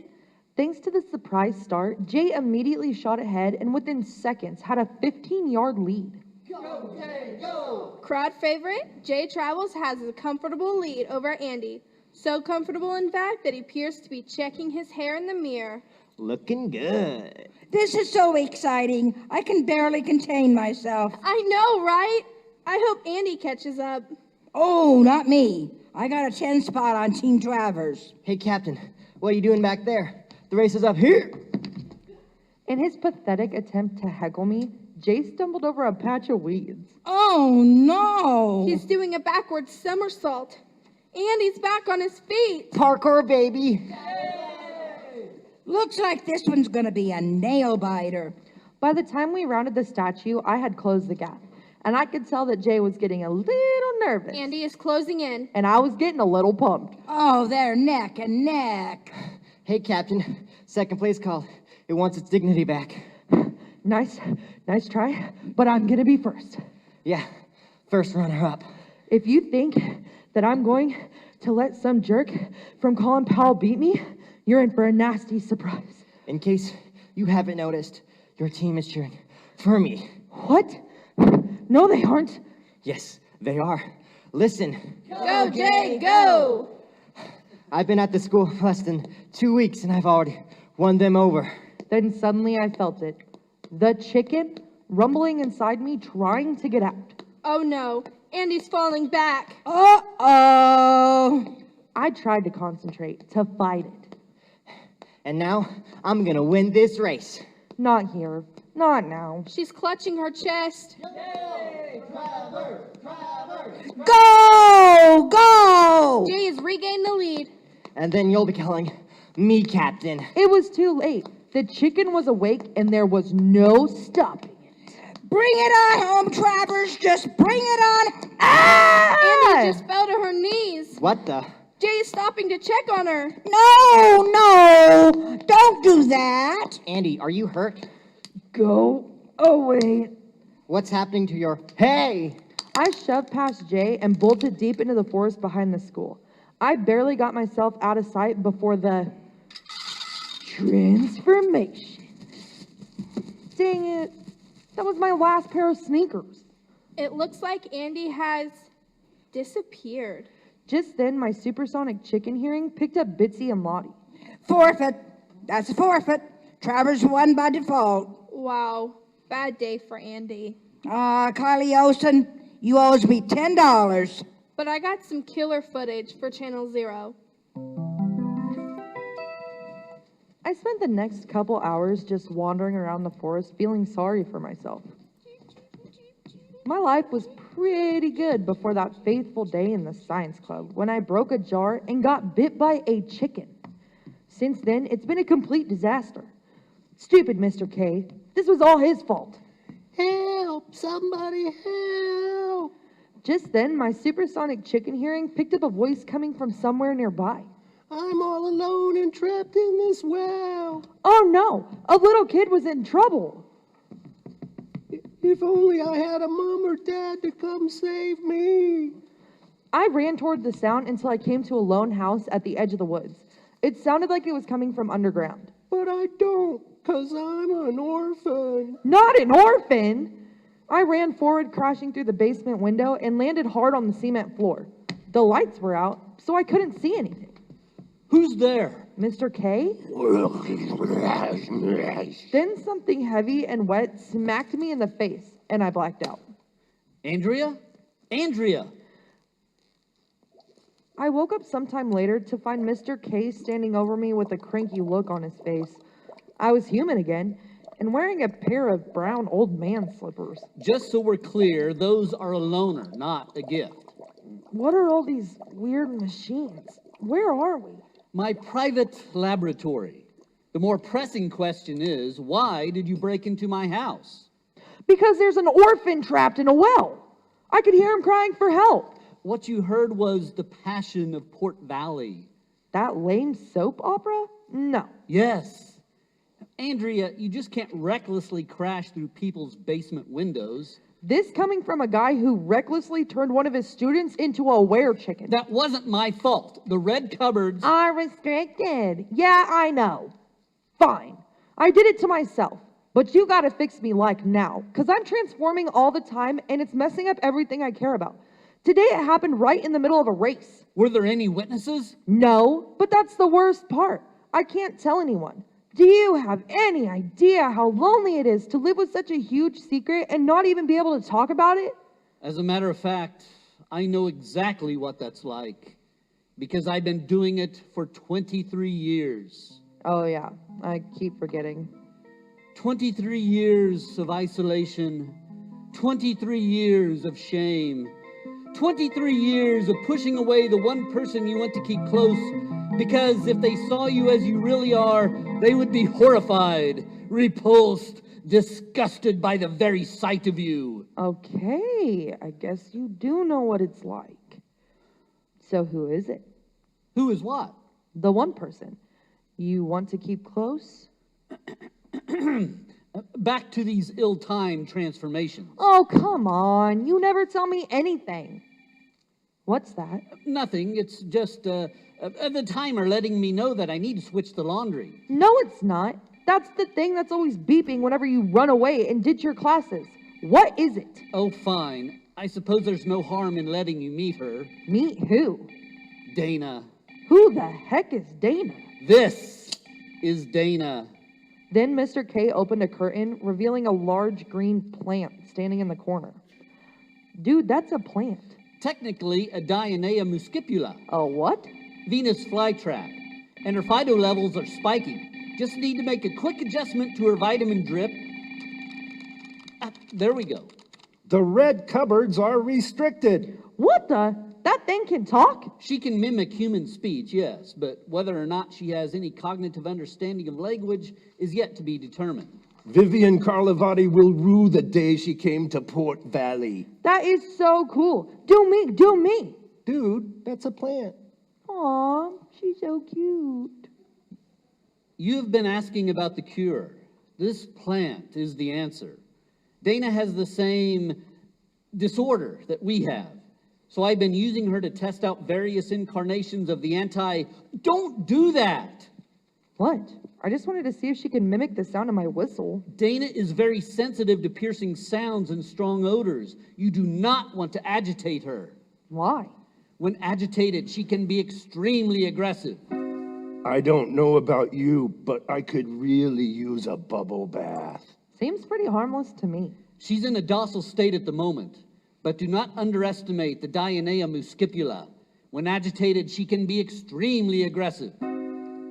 Thanks to the surprise start, Jay immediately shot ahead and within seconds had a 15-yard lead. Go, Jay, go! Crowd favorite, Jay Travels has a comfortable lead over Andy. So comfortable, in fact, that he appears to be checking his hair in the mirror. Looking good. This is so exciting. I can barely contain myself. I know, right? I hope Andy catches up. Oh, not me. I got a 10 spot on Team Travers. Hey, Captain, what are you doing back there? The race is up here. In his pathetic attempt to heckle me, Jay stumbled over a patch of weeds. Oh, no. He's doing a backward somersault. Andy's back on his feet. Parkour, baby. Looks like this one's gonna be a nail biter. By the time we rounded the statue, I had closed the gap, and I could tell that Jay was getting a little nervous. Andy is closing in. And I was getting a little pumped. Oh, they're neck and neck. Hey, Captain, second place call. It wants its dignity back. Nice try, but I'm gonna be first. Yeah, first runner-up. If you think that I'm going to let some jerk from Colin Powell beat me, you're in for a nasty surprise. In case you haven't noticed, your team is cheering for me. What? No, they aren't. Yes, they are. Listen. Go, Jay, go! I've been at the school less than 2 weeks, and I've already won them over. Then suddenly I felt it. The chicken rumbling inside me, trying to get out. Oh no, Andy's falling back. Uh-oh. I tried to concentrate, to fight it. And now, I'm gonna win this race. Not here. Not now. She's clutching her chest. Yay! Travers! Travers! Go! Go! Jay has regained the lead. And then you'll be calling me captain. It was too late. The chicken was awake and there was no stopping it. Bring it on home, Travers. Just bring it on. Ah! Andy just fell to her knees. What the? Jay is stopping to check on her. No! Don't do that. Andy, are you hurt? Go away. What's happening to your... Hey! I shoved past Jay and bolted deep into the forest behind the school. I barely got myself out of sight before the transformation. Dang it. That was my last pair of sneakers. It looks like Andy has disappeared. Just then, my supersonic chicken hearing picked up Bitsy and Lottie. Forfeit. That's a forfeit. Travers won by default. Wow, bad day for Andy. Kylie Olsen, you owes me $10. But I got some killer footage for Channel Zero. I spent the next couple hours just wandering around the forest feeling sorry for myself. My life was pretty good before that faithful day in the science club when I broke a jar and got bit by a chicken. Since then, it's been a complete disaster. Stupid Mr. K. This was all his fault. Help! Somebody help! Just then, my supersonic chicken hearing picked up a voice coming from somewhere nearby. I'm all alone and trapped in this well. Oh no! A little kid was in trouble. If only I had a mom or dad to come save me. I ran toward the sound until I came to a lone house at the edge of the woods. It sounded like it was coming from underground. But I don't, 'cause I'm an orphan. Not an orphan! I ran forward, crashing through the basement window, and landed hard on the cement floor. The lights were out, so I couldn't see anything. Who's there? Mr. K? Then something heavy and wet smacked me in the face, and I blacked out. Andrea? Andrea! I woke up sometime later to find Mr. K standing over me with a cranky look on his face. I was human again, and wearing a pair of brown old man slippers. Just so we're clear, those are a loaner, not a gift. What are all these weird machines? Where are we? My private laboratory. The more pressing question is, why did you break into my house? Because there's an orphan trapped in a well. I could hear him crying for help. What you heard was the Passion of Port Valley. That lame soap opera? No. Yes. Andrea, you just can't recklessly crash through people's basement windows. This coming from a guy who recklessly turned one of his students into a were-chicken. That wasn't my fault. The red cupboards are restricted. Yeah, I know. Fine. I did it to myself. But you gotta fix me like now, because I'm transforming all the time and it's messing up everything I care about. Today it happened right in the middle of a race. Were there any witnesses? No, but that's the worst part. I can't tell anyone. Do you have any idea how lonely it is to live with such a huge secret and not even be able to talk about it? As a matter of fact, I know exactly what that's like, because I've been doing it for 23 years. Oh yeah, I keep forgetting. 23 years of isolation, 23 years of shame, 23 years of pushing away the one person you want to keep close, because if they saw you as you really are, they would be horrified, repulsed, disgusted by the very sight of you. Okay, I guess you do know what it's like. So who is it? Who is what? The one person you want to keep close? Back to these ill-timed transformations. Oh, come on. You never tell me anything. What's that? Nothing. It's just the timer letting me know that I need to switch the laundry. No, it's not. That's the thing that's always beeping whenever you run away and ditch your classes. What is it? Oh, fine. I suppose there's no harm in letting you meet her. Meet who? Dana. Who the heck is Dana? This is Dana. Then Mr. K opened a curtain, revealing a large green plant standing in the corner. Dude, that's a plant. Technically, a Dionea muscipula. A what? Venus flytrap. And her phyto levels are spiking. Just need to make a quick adjustment to her vitamin drip. There we go. The red cupboards are restricted. What the? That thing can talk? She can mimic human speech, yes, but whether or not she has any cognitive understanding of language is yet to be determined. Vivian Carlivati will rue the day she came to Port Valley. That is so cool. Do me, do me. Dude, that's a plant. Aw, she's so cute. You've been asking about the cure. This plant is the answer. Dana has the same disorder that we have. So I've been using her to test out various incarnations of the Don't do that! What? I just wanted to see if she can mimic the sound of my whistle. Dana is very sensitive to piercing sounds and strong odors. You do not want to agitate her. Why? When agitated, she can be extremely aggressive. I don't know about you, but I could really use a bubble bath. Seems pretty harmless to me. She's in a docile state at the moment. But do not underestimate the Dionea muscipula. When agitated, she can be extremely aggressive.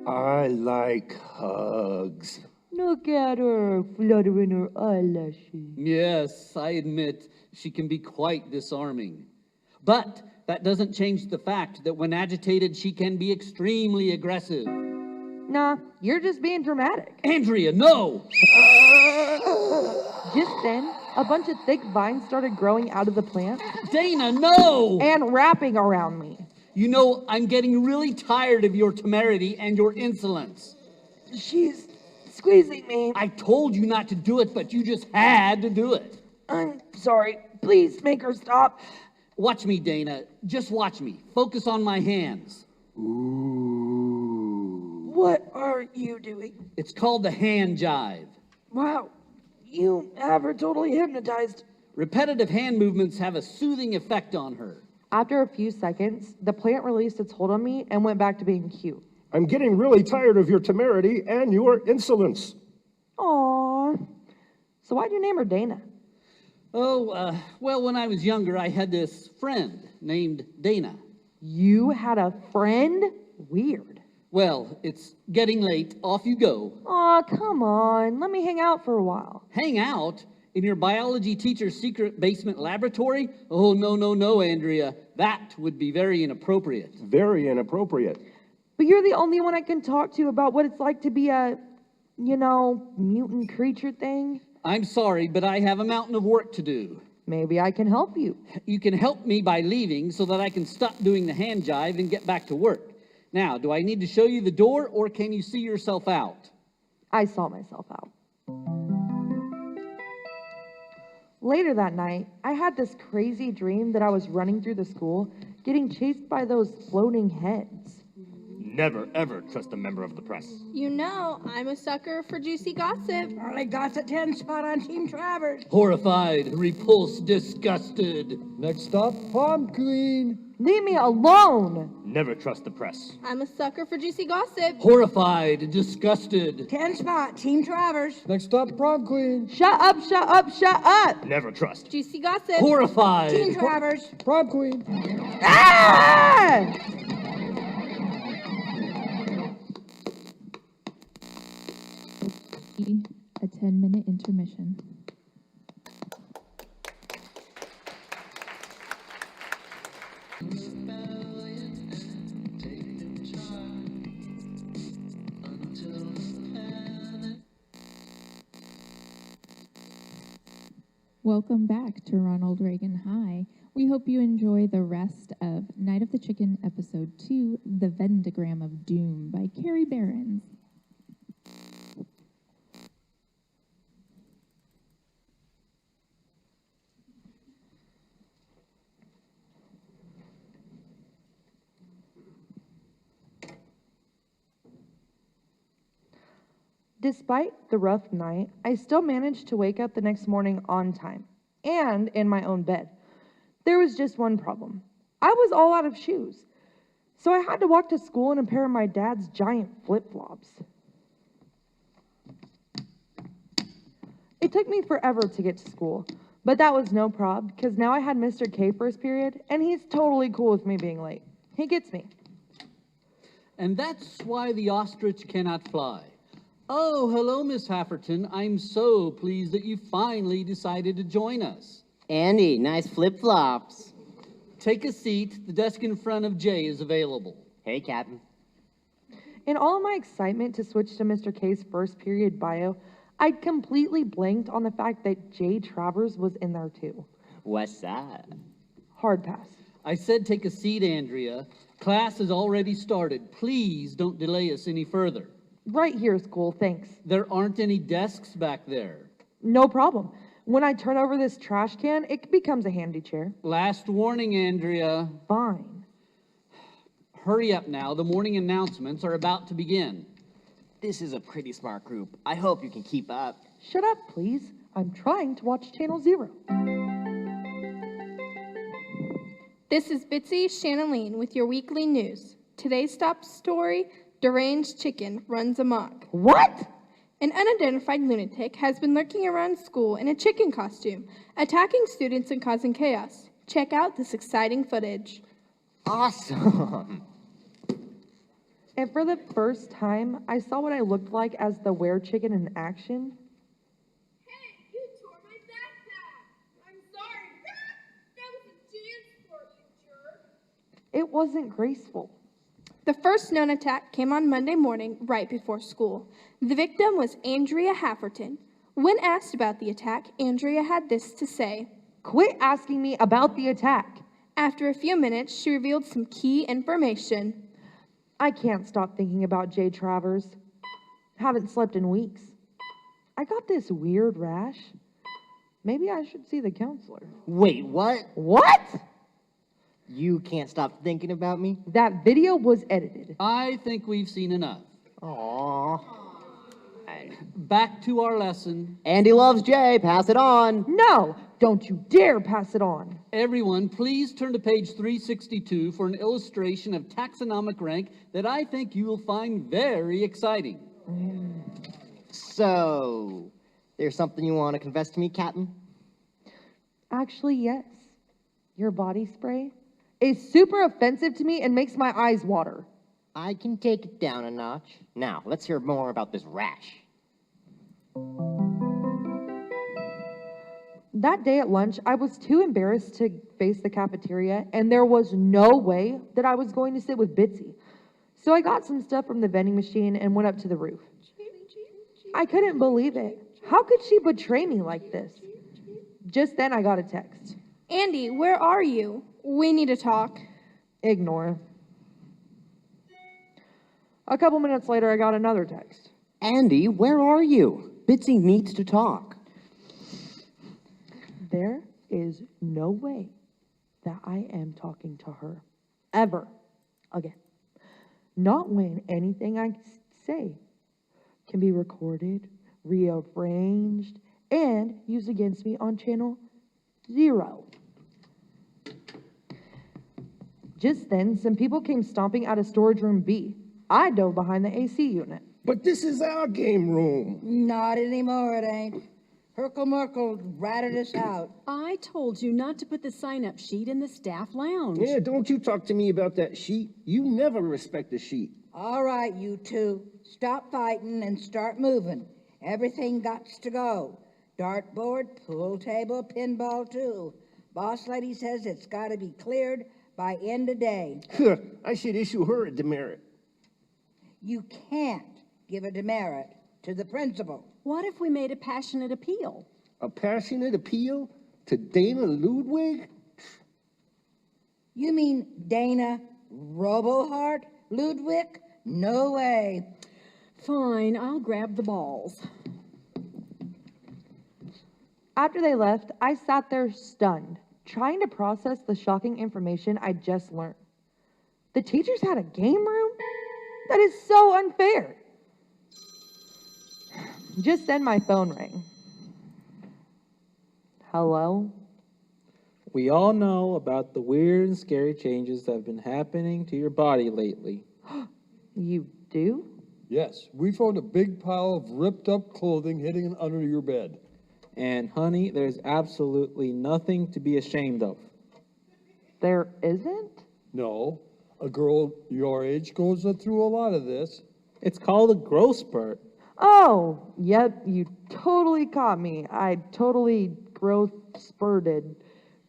I like hugs. Look at her, fluttering her eyelashes. Yes, I admit she can be quite disarming. But that doesn't change the fact that when agitated, she can be extremely aggressive. Nah, you're just being dramatic. Andrea, no! Just then, a bunch of thick vines started growing out of the plant. Dana, no! And wrapping around me. You know, I'm getting really tired of your temerity and your insolence. She's squeezing me. I told you not to do it, but you just had to do it. I'm sorry. Please make her stop. Watch me, Dana. Just watch me. Focus on my hands. Ooh. What are you doing? It's called the hand jive. Wow. You have her totally hypnotized. Repetitive hand movements have a soothing effect on her. After a few seconds, the plant released its hold on me and went back to being cute. I'm getting really tired of your temerity and your insolence. Aww. So why'd you name her Dana? Oh, well, when I was younger, I had this friend named Dana. You had a friend? Weird. Well, it's getting late. Off you go. Aw, come on. Let me hang out for a while. Hang out? In your biology teacher's secret basement laboratory? Oh, no, no, no, Andrea. That would be very inappropriate. Very inappropriate. But you're the only one I can talk to about what it's like to be a, mutant creature thing. I'm sorry, but I have a mountain of work to do. Maybe I can help you. You can help me by leaving so that I can stop doing the hand jive and get back to work. Now, do I need to show you the door, or can you see yourself out? I saw myself out. Later that night, I had this crazy dream that I was running through the school, getting chased by those floating heads. Never, ever trust a member of the press. You know, I'm a sucker for juicy gossip. Early gossip 10 spot on Team Travers. Horrified, repulsed, disgusted. Next stop, prom queen. Leave me alone! Never trust the press. I'm a sucker for juicy gossip. Horrified, disgusted. 10 spot, Team Travers. Next stop, prom queen. Shut up, shut up, shut up! Never trust. Juicy gossip. Horrified. Team Travers. Prom queen. Ah! A 10-minute intermission. Welcome back to Ronald Reagan High. We hope you enjoy the rest of Night of the Chicken, Episode 2, The Vendagram of Doom by Carrie Behrens. Despite the rough night, I still managed to wake up the next morning on time and in my own bed. There was just one problem. I was all out of shoes, so I had to walk to school in a pair of my dad's giant flip-flops. It took me forever to get to school, but that was no prob, because now I had Mr. K first period, and he's totally cool with me being late. He gets me. And that's why the ostrich cannot fly. Oh, hello, Miss Hafferton. I'm so pleased that you finally decided to join us. Andy, nice flip-flops. Take a seat. The desk in front of Jay is available. Hey, Captain. In all my excitement to switch to Mr. K's first period bio, I'd completely blanked on the fact that Jay Travers was in there too. What's that? Hard pass. I said take a seat, Andrea. Class has already started. Please don't delay us any further. Right here is cool, thanks. There aren't any desks back there. No problem. When I turn over this trash can, it becomes a handy chair. Last warning, Andrea. Fine. Hurry up now. The morning announcements are about to begin. This is a pretty smart group. I hope you can keep up. Shut up, please. I'm trying to watch Channel 0. This is Bitsy Shanaleen with your weekly news. Today's top story, deranged chicken runs amok. What? An unidentified lunatic has been lurking around school in a chicken costume, attacking students and causing chaos. Check out this exciting footage. Awesome. And for the first time, I saw what I looked like as the were-chicken in action. Hey, you tore my backpack. I'm sorry. That was a chance for you, jerk. It wasn't graceful. The first known attack came on Monday morning, right before school. The victim was Andrea Hafferton. When asked about the attack, Andrea had this to say. Quit asking me about the attack. After a few minutes, she revealed some key information. I can't stop thinking about Jay Travers. Haven't slept in weeks. I got this weird rash. Maybe I should see the counselor. Wait, what? What? You can't stop thinking about me? That video was edited. I think we've seen enough. Aww. Back to our lesson. Andy loves Jay. Pass it on. No, don't you dare pass it on. Everyone, please turn to page 362 for an illustration of taxonomic rank that I think you will find very exciting. So, there's something you want to confess to me, Captain? Actually, yes. Your body spray is super offensive to me and makes my eyes water. I can take it down a notch. Now, let's hear more about this rash. That day at lunch, I was too embarrassed to face the cafeteria, and there was no way that I was going to sit with Bitsy. So I got some stuff from the vending machine and went up to the roof. I couldn't believe it. How could she betray me like this? Just then I got a text. Andy, where are you? We need to talk. Ignore. A couple minutes later, I got another text. Andy, where are you? Bitsy needs to talk. There is no way that I am talking to her. Ever. Again. Not when anything I say can be recorded, rearranged, and used against me on channel 0. Just then, some people came stomping out of storage room B. I dove behind the AC unit. But this is our game room. Not anymore, it ain't. Herkel Merkel ratted us out. I told you not to put the sign-up sheet in the staff lounge. Yeah, don't you talk to me about that sheet. You never respect the sheet. All right, you two. Stop fighting and start moving. Everything gots to go. Dartboard, pool table, pinball too. Boss lady says it's got to be cleared by end of day. I should issue her a demerit. You can't give a demerit to the principal. What if we made a passionate appeal? A passionate appeal to Dana Ludwig? You mean Dana Robohart Ludwig? No way. Fine, I'll grab the balls. After they left, I sat there stunned, trying to process the shocking information I just learned. The teachers had a game room? That is so unfair. Just then my phone rang. Hello? We all know about the weird and scary changes that have been happening to your body lately. You do? Yes, we found a big pile of ripped up clothing hidden under your bed. And honey, there's absolutely nothing to be ashamed of. There isn't? No, a girl your age goes through a lot of this. It's called a growth spurt. Oh, yep, you totally caught me. I totally growth spurted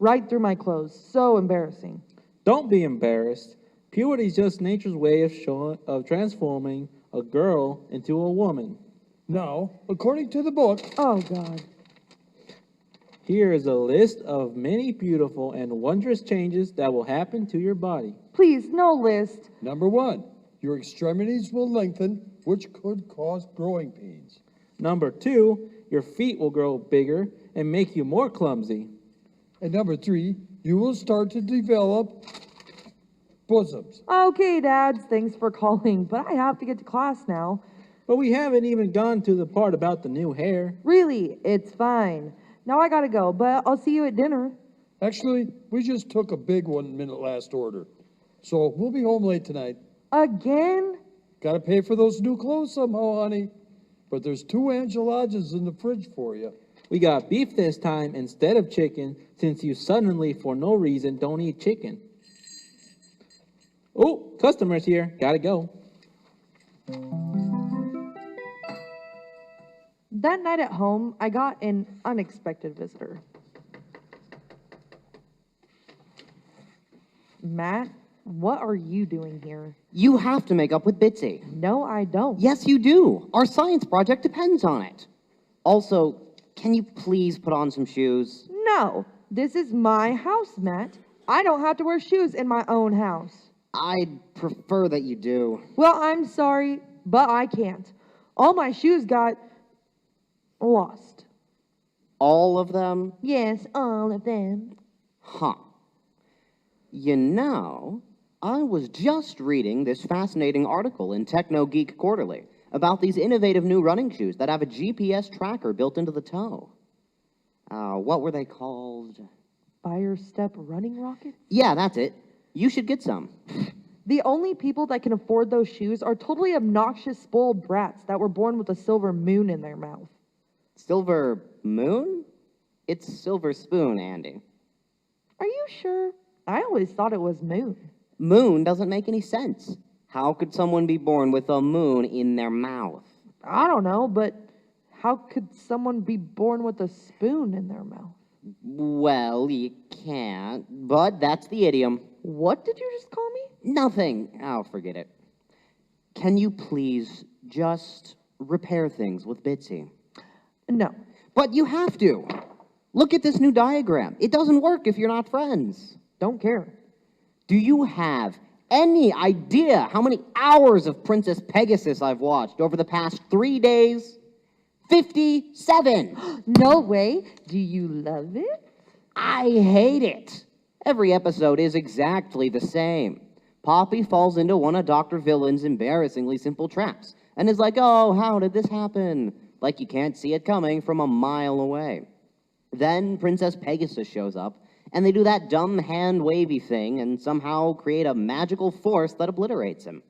right through my clothes. So embarrassing. Don't be embarrassed. Puberty is just nature's way of transforming a girl into a woman. Now, according to the book... Oh, God. Here is a list of many beautiful and wondrous changes that will happen to your body. Please, no list. Number 1, your extremities will lengthen, which could cause growing pains. Number 2, your feet will grow bigger and make you more clumsy. And number 3, you will start to develop bosoms. Okay, Dads, thanks for calling, but I have to get to class now. But we haven't even gone to the part about the new hair. Really, it's fine. Now I gotta go, but I'll see you at dinner. Actually, we just took a big 1-minute last order. So we'll be home late tonight. Again? Gotta pay for those new clothes somehow, honey. But there's 2 enchiladas in the fridge for you. We got beef this time instead of chicken, since you suddenly, for no reason, don't eat chicken. Oh, customers here. Gotta go. That night at home, I got an unexpected visitor. Matt, what are you doing here? You have to make up with Bitsy. No, I don't. Yes, you do. Our science project depends on it. Also, can you please put on some shoes? No, this is my house, Matt. I don't have to wear shoes in my own house. I'd prefer that you do. Well, I'm sorry, but I can't. All my shoes got lost. All of them? Yes, all of them. Huh. You know, I was just reading this fascinating article in Techno Geek Quarterly about these innovative new running shoes that have a GPS tracker built into the toe. What were they called? Fire Step running rockets? Yeah, that's it. You should get some. The only people that can afford those shoes are totally obnoxious, spoiled brats that were born with a silver moon in their mouth. Silver moon? It's silver spoon, Andy. Are you sure? I always thought it was moon. Moon doesn't make any sense. How could someone be born with a moon in their mouth? I don't know, but how could someone be born with a spoon in their mouth? Well, you can't, but that's the idiom. What did you just call me? Nothing. Oh, forget it. Can you please just repair things with Bitsy? No. But you have to. Look at this new diagram. It doesn't work if you're not friends. Don't care. Do you have any idea how many hours of Princess Pegasus I've watched over the past 3 days? 57! No way. Do you love it? I hate it. Every episode is exactly the same. Poppy falls into one of Dr. Villain's embarrassingly simple traps and is like, oh, how did this happen? Like you can't see it coming from a mile away. Then Princess Pegasus shows up, and they do that dumb hand-wavy thing and somehow create a magical force that obliterates him.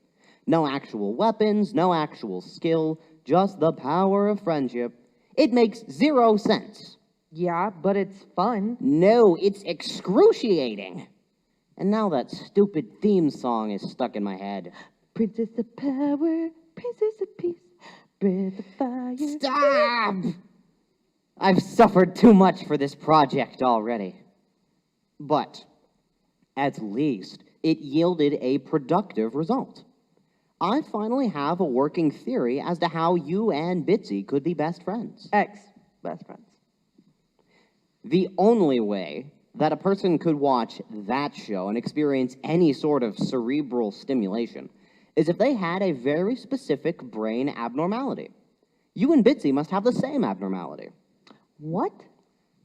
No actual weapons, no actual skill, just the power of friendship. It makes 0 sense. Yeah, but it's fun. No, it's excruciating. And now that stupid theme song is stuck in my head. Princess of power, princess of peace, breath of fire. Stop! I've suffered too much for this project already. But, at least, it yielded a productive result. I finally have a working theory as to how you and Bitsy could be best friends. Ex-best friends. The only way that a person could watch that show and experience any sort of cerebral stimulation is if they had a very specific brain abnormality. You and Bitsy must have the same abnormality. What?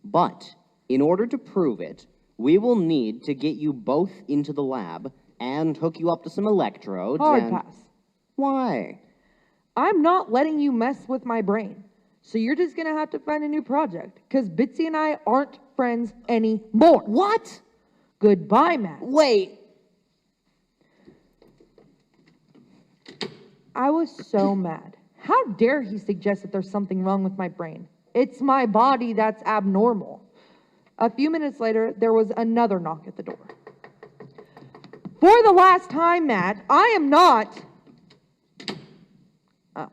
But, in order to prove it, we will need to get you both into the lab and hook you up to some electrodes. Hard pass. Why? I'm not letting you mess with my brain. So you're just gonna have to find a new project, because Bitsy and I aren't friends anymore. What? Goodbye, Matt. Wait. I was so mad. How dare he suggest that there's something wrong with my brain? It's my body that's abnormal. A few minutes later, there was another knock at the door. For the last time, Matt, I am not... Oh,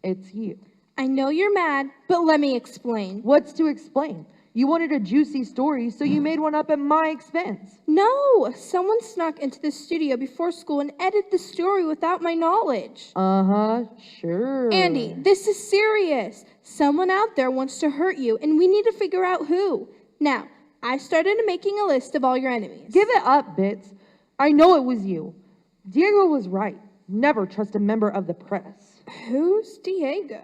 it's you. I know you're mad, but let me explain. What's to explain? You wanted a juicy story, so you made one up at my expense. No, someone snuck into the studio before school and edited the story without my knowledge. Uh-huh, sure. Andy, this is serious. Someone out there wants to hurt you, and we need to figure out who. Now, I started making a list of all your enemies. Give it up, Bits. I know it was you. Diego was right. Never trust a member of the press. Who's Diego?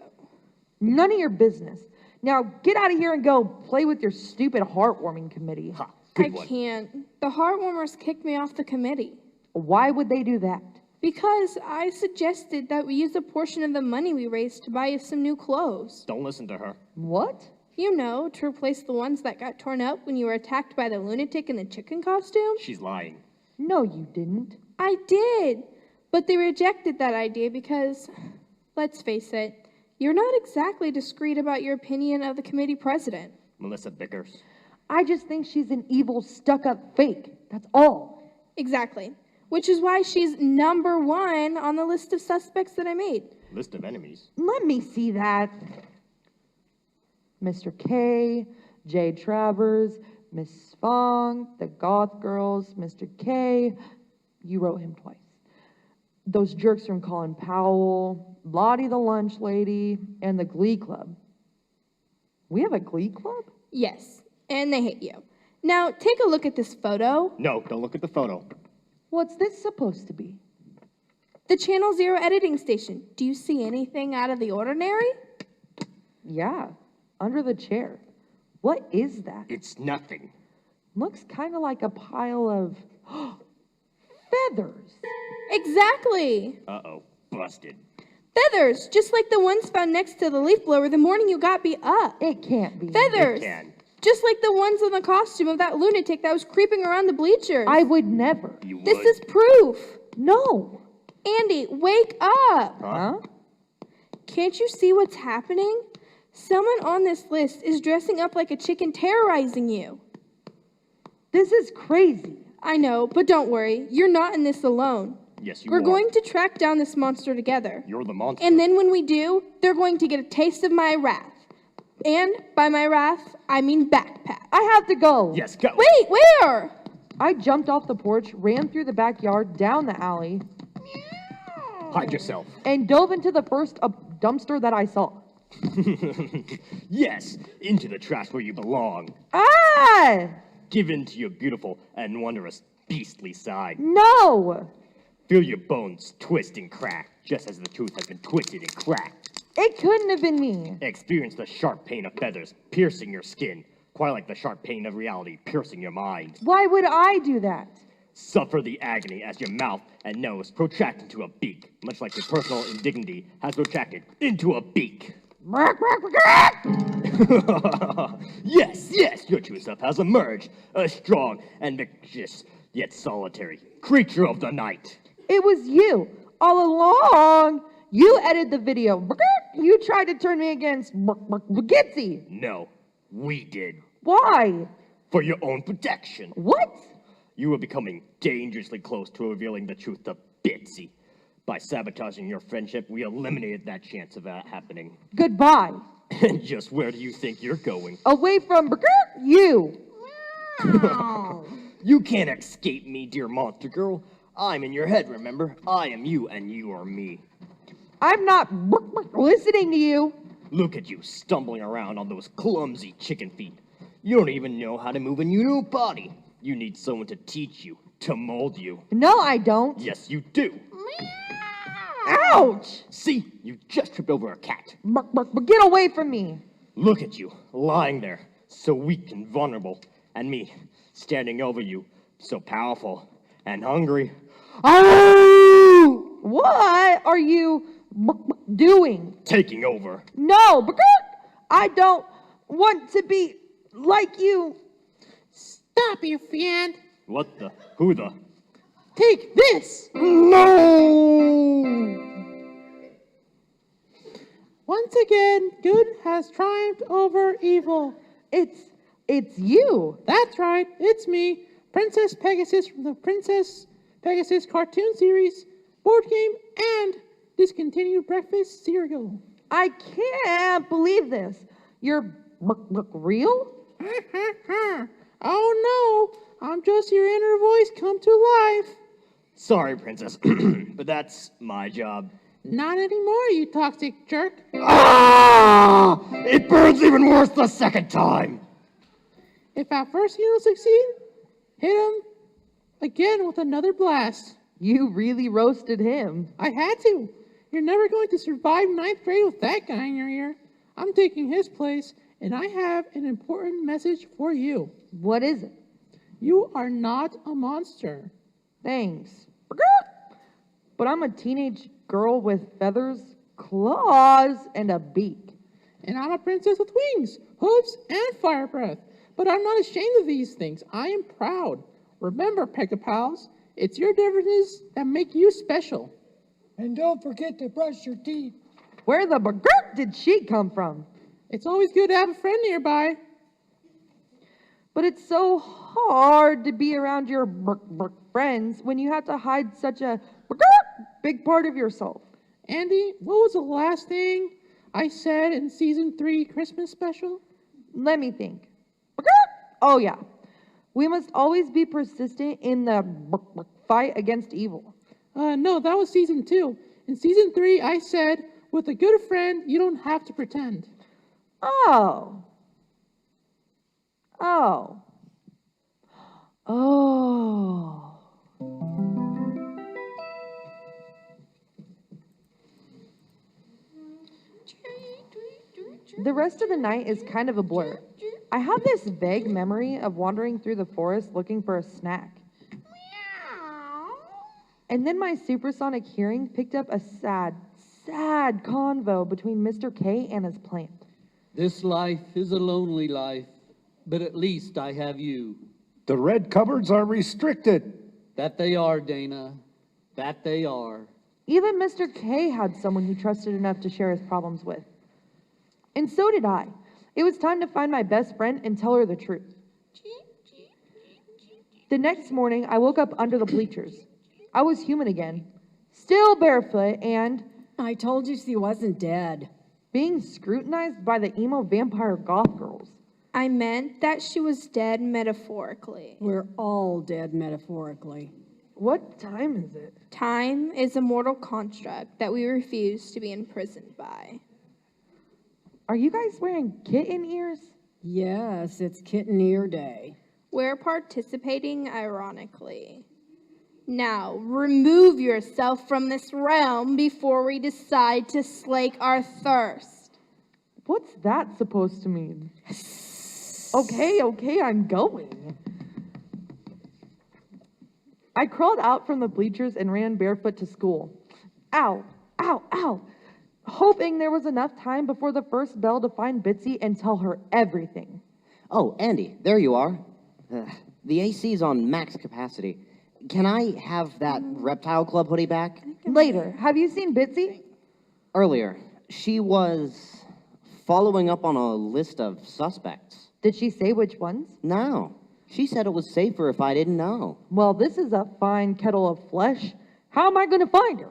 None of your business. Now, get out of here and go play with your stupid heartwarming committee. Ha, I can't. The heartwarmers kicked me off the committee. Why would they do that? Because I suggested that we use a portion of the money we raised to buy you some new clothes. Don't listen to her. What? You know, to replace the ones that got torn up when you were attacked by the lunatic in the chicken costume. She's lying. No, you didn't. I did. But they rejected that idea because, let's face it, you're not exactly discreet about your opinion of the committee president. Melissa Bickers. I just think she's an evil, stuck-up fake. That's all. Exactly. Which is why she's #1 on the list of suspects that I made. List of enemies. Let me see that. Mr. K, Jay Travers, Miss Fong, the Goth Girls, Mr. K. You wrote him twice. Those jerks from Colin Powell, Lottie the Lunch Lady, and the Glee Club. We have a Glee Club? Yes, and they hate you. Now, take a look at this photo. No, don't look at the photo. What's this supposed to be? The Channel Zero editing station. Do you see anything out of the ordinary? Yeah, under the chair. What is that? It's nothing. Looks kind of like a pile of feathers. Exactly. Uh-oh, busted. Feathers, just like the ones found next to the leaf blower the morning you got beat up. It can't be. Feathers. It can. Just like the ones on the costume of that lunatic that was creeping around the bleachers. I would never. You This would. is proof. No. Andy, wake up. Huh? Can't you see what's happening? Someone on this list is dressing up like a chicken terrorizing you. This is crazy. I know, but don't worry. You're not in this alone. Yes, you We're are. going to track down this monster together. You're the monster. And then when we do, they're going to get a taste of my wrath. And by my wrath, I mean backpack. I have to go. Yes, go. Wait, where? I jumped off the porch, ran through the backyard, down the alley, Hide yourself. and dove into the first dumpster that I saw. Yes, into the trash where you belong. Ah! Give in to your beautiful and wondrous beastly side. No! Feel your bones twist and crack, just as the truth has been twisted and cracked. It couldn't have been me. Experience the sharp pain of feathers piercing your skin, quite like the sharp pain of reality piercing your mind. Why would I do that? Suffer the agony as your mouth and nose protract into a beak, much like your personal indignity has protracted into a beak. Yes, your true self has emerged, a strong and vicious, yet solitary creature of the night. It was you, all along. You edited the video. You tried to turn me against Gitsy. No, we did. Why? For your own protection. What? You were becoming dangerously close to revealing the truth to Bitsy. By sabotaging your friendship, we eliminated that chance of that happening. Goodbye. And just where do you think you're going? Away from you. You can't escape me, dear monster girl. I'm in your head, remember? I am you, and you are me. I'm not listening to you. Look at you, stumbling around on those clumsy chicken feet. You don't even know how to move a new body. You need someone to teach you, to mold you. No, I don't. Yes, you do. Ouch! See, you just tripped over a cat. Get away from me. Look at you, lying there, so weak and vulnerable, and me, standing over you, so powerful and hungry. Oh! What are you doing? Taking over. No, I don't want to be like you. Stop, you friend. What the? Who the? Take this. No! Once again, good has triumphed over evil. It's you. That's right, it's me, Princess Pegasus from the Princess Pegasus cartoon series, board game, and discontinued breakfast cereal. I can't believe this. You're real? Oh no, I'm just your inner voice come to life. Sorry, Princess, but that's my job. Not anymore, you toxic jerk. Ah! It burns even worse the second time. If at first you don't succeed, hit him again with another blast. You really roasted him. I had to. You're never going to survive 9th grade with that guy in your ear. I'm taking his place, and I have an important message for you. What is it? You are not a monster. Thanks. But I'm a teenage girl with feathers, claws, and a beak. And I'm a princess with wings, hooves, and fire breath. But I'm not ashamed of these things. I am proud. Remember, Pegapals, it's your differences that make you special. And don't forget to brush your teeth. Where the did she come from? It's always good to have a friend nearby. But it's so hard to be around your friends when you have to hide such a big part of yourself. Andy, what was the last thing I said in season 3 Christmas special? Let me think. Oh yeah. We must always be persistent in the fight against evil. No, that was season 2. In season 3, I said, with a good friend, you don't have to pretend. Oh. The rest of the night is kind of a blur. I have this vague memory of wandering through the forest looking for a snack. And then my supersonic hearing picked up a sad convo between Mr. K and his plant. This life is a lonely life, but at least I have you. The red cupboards are restricted. That they are, Dana. That they are. Even Mr. K had someone he trusted enough to share his problems with. And so did I. It was time to find my best friend and tell her the truth. The next morning, I woke up under the bleachers. I was human again. Still barefoot and I told you she wasn't dead. being scrutinized by the emo vampire goth girls. I meant that she was dead metaphorically. We're all dead metaphorically. What time is it? Time is a mortal construct that we refuse to be imprisoned by. Are you guys wearing kitten ears? Yes, it's kitten ear day. We're participating ironically. Now, remove yourself from this realm before we decide to slake our thirst. What's that supposed to mean? Okay, I'm going. I crawled out from the bleachers and ran barefoot to school. Ow, ow, ow. Hoping there was enough time before the first bell to find Bitsy and tell her everything. Oh, Andy, there you are. The AC's on max capacity. Can I have that Reptile Club hoodie back? Later. Have you seen Bitsy? Earlier, she was following up on a list of suspects. Did she say which ones? No. She said it was safer if I didn't know. Well, this is a fine kettle of flesh. How am I going to find her?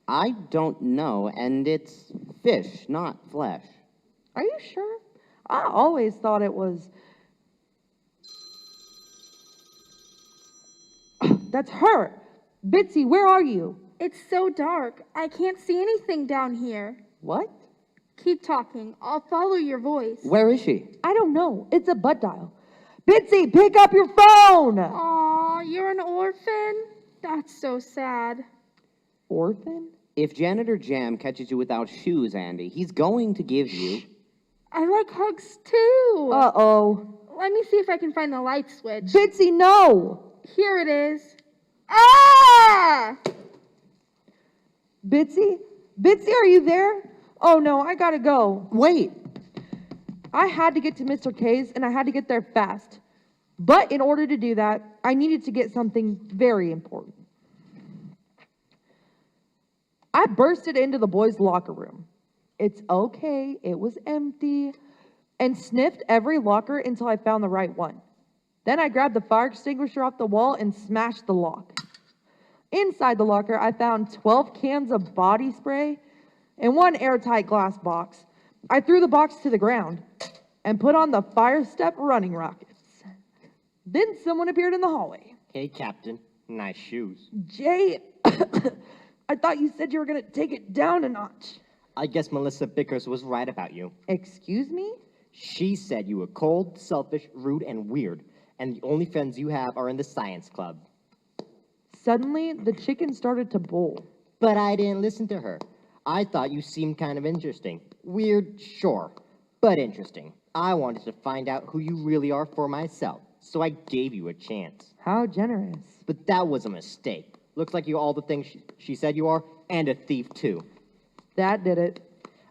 I don't know, and it's fish, not flesh. Are you sure? I always thought it was... That's her! Bitsy, where are you? It's so dark. I can't see anything down here. What? Keep talking. I'll follow your voice. Where is she? I don't know. It's a butt dial. Bitsy, pick up your phone! Aw, you're an orphan? That's so sad. Orphan? If Janitor Jam catches you without shoes, Andy, he's going to give you... I like hugs too. Uh-oh. Let me see if I can find the light switch. Bitsy, no! Here it is. Ah! Bitsy? Bitsy, are you there? Oh no, I gotta go. Wait! I had to get to Mr. K's and I had to get there fast. But in order to do that, I needed to get something very important. I bursted into the boys' locker room. It's okay, it was empty, and sniffed every locker until I found the right one. Then I grabbed the fire extinguisher off the wall and smashed the lock. Inside the locker, I found 12 cans of body spray and one airtight glass box. I threw the box to the ground and put on the fire step running rockets. Then someone appeared in the hallway. Hey, Captain. Nice shoes. Jay, I thought you said you were going to take it down a notch. I guess Melissa Bickers was right about you. Excuse me? She said you were cold, selfish, rude, and weird, and the only friends you have are in the science club. Suddenly, the chicken started to bowl. But I didn't listen to her. I thought you seemed kind of interesting. Weird, sure, but interesting. I wanted to find out who you really are for myself, so I gave you a chance. How generous. But that was a mistake. Looks like you're all the things she said you are, and a thief, too. That did it.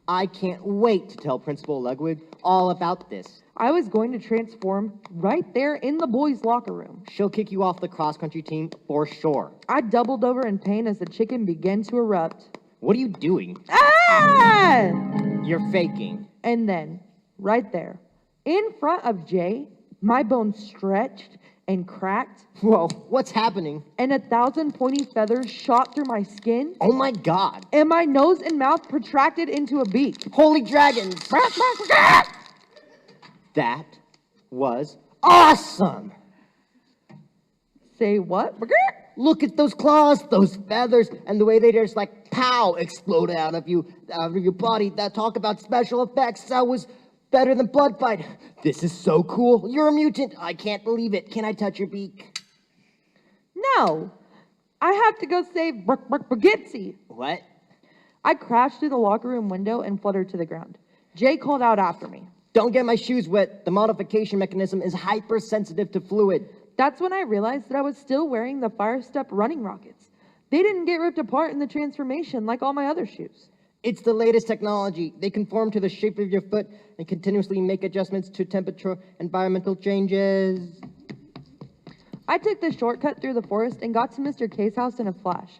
I can't wait to tell Principal Ludwig all about this. I was going to transform right there in the boys' locker room. She'll kick you off the cross-country team for sure. I doubled over in pain as the chicken began to erupt. What are you doing? Ah! You're faking. And then, right there, in front of Jay, my bones stretched and cracked. Whoa, what's happening? And 1,000 pointy feathers shot through my skin. Oh my god. And my nose and mouth protracted into a beak. Holy dragons! That was awesome! Say what? Look at those claws, those feathers, and the way they just like, pow, explode out of your body. That talk about special effects, that was better than blood fight. This is so cool. You're a mutant. I can't believe it. Can I touch your beak? No. I have to go save Briggsy. What? I crashed through the locker room window and fluttered to the ground. Jay called out after me. Don't get my shoes wet. The modification mechanism is hypersensitive to fluid. That's when I realized that I was still wearing the fire step running rockets. They didn't get ripped apart in the transformation like all my other shoes. It's the latest technology. They conform to the shape of your foot and continuously make adjustments to temperature, environmental changes. I took the shortcut through the forest and got to Mr. K's house in a flash.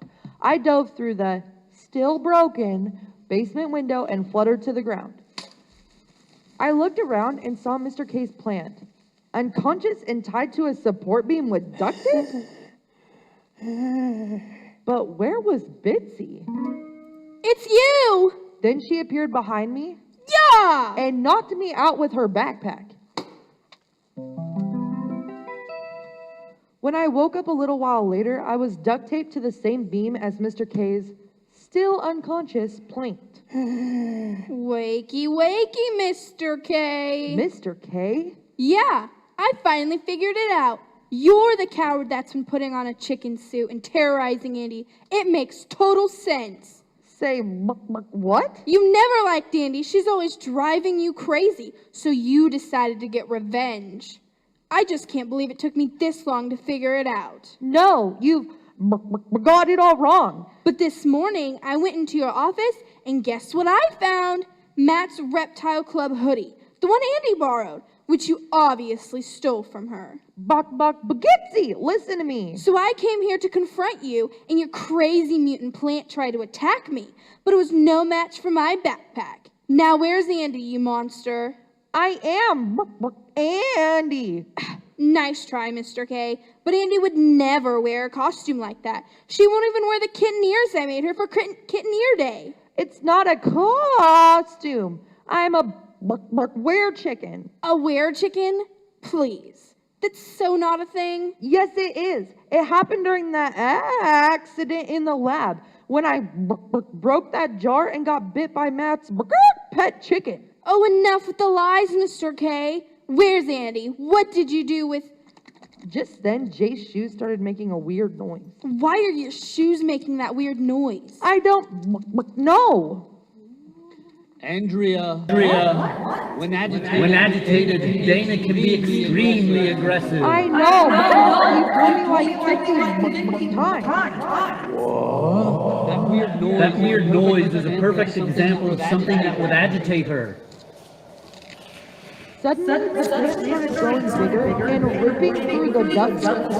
I dove through the still broken basement window and fluttered to the ground. I looked around and saw Mr. K's plant, unconscious and tied to a support beam with duct tape. But where was Bitsy? It's you! Then she appeared behind me? Yeah! And knocked me out with her backpack. When I woke up a little while later, I was duct taped to the same beam as Mr. K's still unconscious planked. Wakey, wakey, Mr. K. Mr. K? Yeah, I finally figured it out. You're the coward that's been putting on a chicken suit and terrorizing Andy. It makes total sense. Say what? You never liked Andy. She's always driving you crazy. So you decided to get revenge. I just can't believe it took me this long to figure it out. No, you've got it all wrong. But this morning, I went into your office, and guess what I found? Matt's Reptile Club hoodie, the one Andy borrowed, which you obviously stole from her. Bagitsy, listen to me. So I came here to confront you, and your crazy mutant plant tried to attack me, but it was no match for my backpack. Now where's Andy, you monster? I am Andy. Nice try, Mr. K. But Andy would never wear a costume like that. She won't even wear the kitten ears I made her for Kitten Ear Day. It's not a costume. I'm a were-chicken. A were-chicken? Please. That's so not a thing. Yes, it is. It happened during that accident in the lab when I broke that jar and got bit by Matt's pet chicken. Oh, enough with the lies, Mr. K. Where's Andy? What did you do with... Just then, Jay's shoes started making a weird noise. Why are your shoes making that weird noise? I don't know. Andrea, when agitated, Dana can be extremely aggressive. I know, but you've told me like 50 times. What? That weird noise is a perfect example of something that would agitate her. Suddenly, the snake started growing bigger and ripping through the duct tape.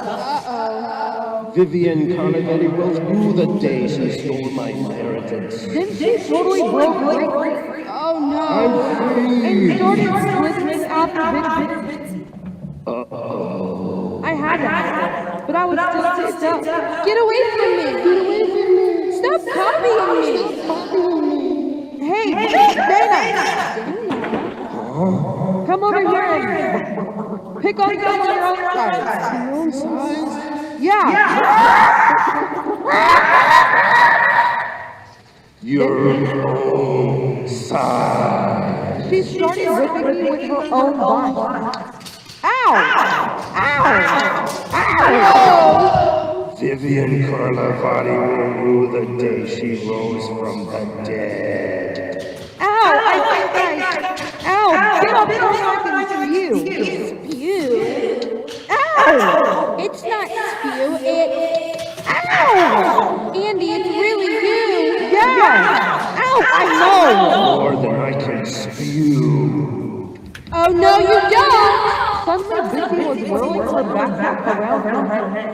Vivian Carnegie will rue the day she stole my inheritance. Then she totally broke free. Oh no! And started slipping after Bitsy. I had to, but I was still stitched up. Get away from me! Stop copying me! Hey, Dana! Come over here and pick on some of your own size. Your own size? Yeah. Your own size. She started whipping me with her own body. Ow! Ow! Ow! Vivian Carnevati will rue the day she rose from the dead. Ow! Ow! Get up so I can spew. Spew? Ow! It's not spew, it's... Ow! Andy, it's really you! Yeah! Ow! I know! More than I can spew. Oh no, you don't! Suddenly, Bitsy was whirling her backpack around her head.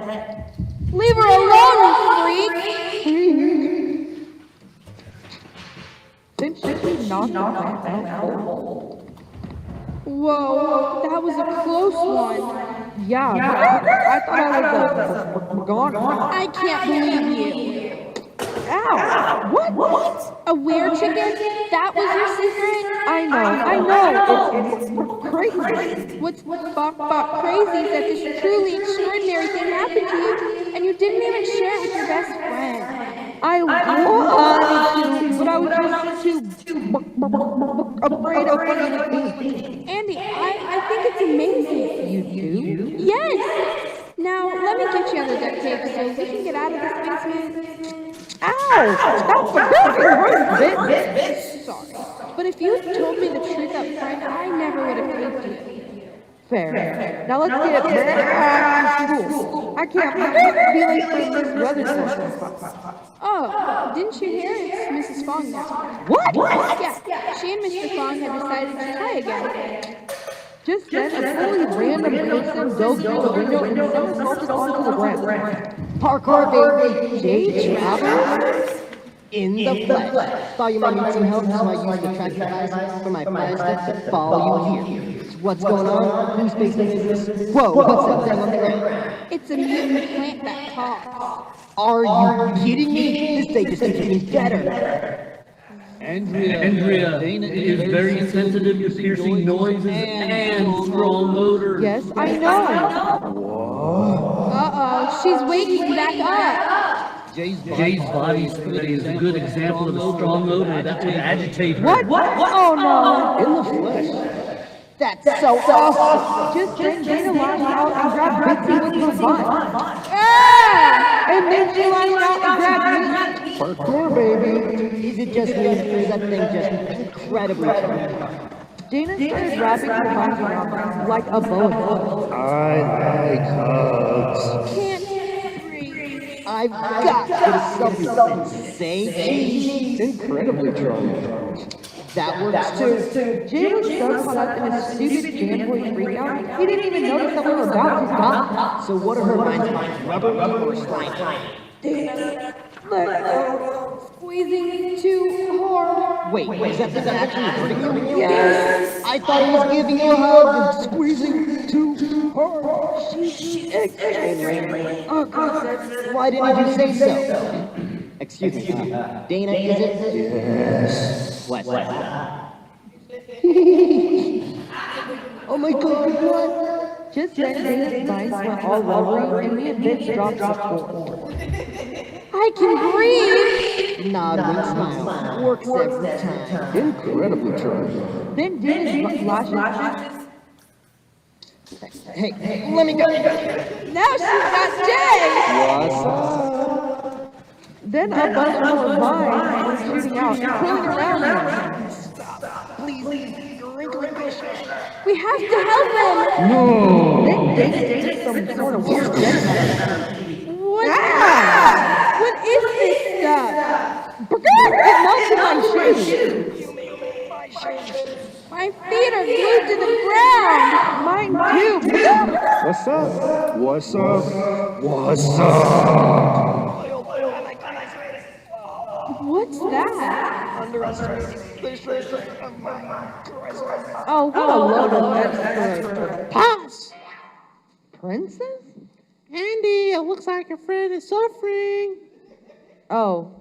Leave her alone, you freak! Then she knocked the plant out. Whoa, that was a close one. Yeah, I thought I was gone. I can't believe you. Ow! What? A were-chicken? That was your secret? I know. It's crazy. What's crazy is that this truly extraordinary thing happened to you, and you didn't even share it with your best friend. I wanted to, but I was just too afraid of me. Andy, I think it's amazing. You do? Yes! Now, let me get you on the duct tape so we can get out of this basement. Ow! Stop the bit. Sorry. But if you had told me the truth up front, I never would have believed you. Fair. Now let's get back to school. I can't be late for Miss Weather's lesson. Oh, didn't you hear? It's Mrs. Fong now. What? Yeah, she and Mr. Fong had decided to try again. Just then, a totally random person dove through the window and somersaulted onto the ground. Parkour, baby. Jay Travers? In the flesh. Thought you might need some help, so I used the tracking device for my flashlight to follow you here. What's going on? Whose basement is this? Whoa, what's that thing on the ground? It's a mutant plant that talks. Are you kidding me? This day just keeps getting better. Andrea, Dana is very sensitive to piercing noises and strong odors. Yes, I know. Uh-oh, she's waking back up. Jay's body spray is a good example of a strong odor that would agitate her. What? Oh no. In the flesh. That's so awesome. Just then Dana lashed out and grabbed Bitsy with her butt. Ah! And then she lashed out and grabbed me. Parkour, baby. Is it just me, or is that thing just incredibly fun? Dana started wrapping her arms around me like a boa. I like hugs. Can't breathe. I've got to get something. Say cheese. Incredibly charming. That works too. Jay was so caught up in his stupid fanboy freakout, he didn't even notice that we were about to stop. So what are her minds like? Rubber or slime? Dana, let go. Squeezing too hard. Wait, is that thing actually hurting you? Yes. I thought he was giving you a hug and squeezing too hard. She's extremely aggressive. Why didn't you say so? Excuse me, Dana, is it? Yes. What? Oh my God, what? Just then Dana's eyes went all over and me and Vince dropped the floor. I can breathe. Nod, wink, smile. Works every time. Incredibly charming. Then Dana's lashes. Hey, let me go. Now she's got Jay. What's up? Then a bunch of mine was shooting out, pulling around me. Please, you're wrinkling fish. We have to help him. No. Then Dana did some sort of weird gesture. What is this stuff? It melted my shoes. My feet are glued to the ground. Mine too. What's up? What's up? What's up? What's that? Oh, what a load of extra. Pause! Princess? Andy, it looks like your friend is suffering. Oh,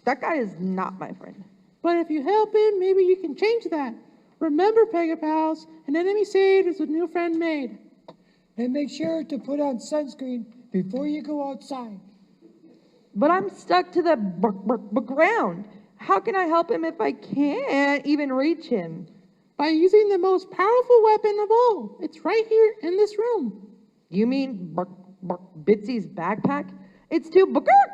that guy is not my friend. But if you help him, maybe you can change that. Remember, Pegapals, an enemy saved is a new friend made. And make sure to put on sunscreen before you go outside. But I'm stuck to the ground. How can I help him if I can't even reach him? By using the most powerful weapon of all. It's right here in this room. You mean Bitsy's backpack? It's too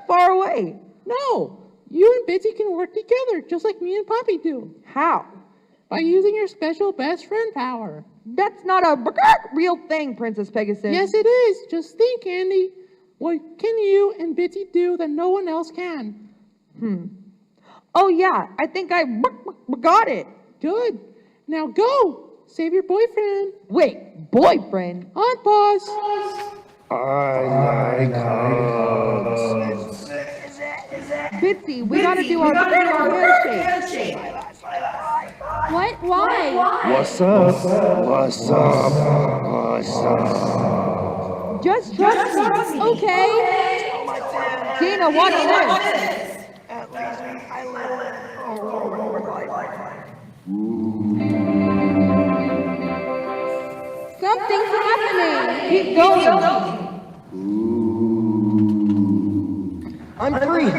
far away. No, you and Bitsy can work together, just like me and Poppy do. How? By using your special best friend power. That's not a real thing, Princess Pegasus. Yes, it is. Just think, Andy. What can you and Bitsy do that no one else can? Oh, yeah. I think I got it. Good. Now go. Save your boyfriend. Wait, boyfriend? On pause. I like hugs. Bitsy, we gotta do our handshake. What? Why? What's up? What's up? What's up? Just trust me. Okay. Dana, watch this. Something's happening. Keep going. I'm free.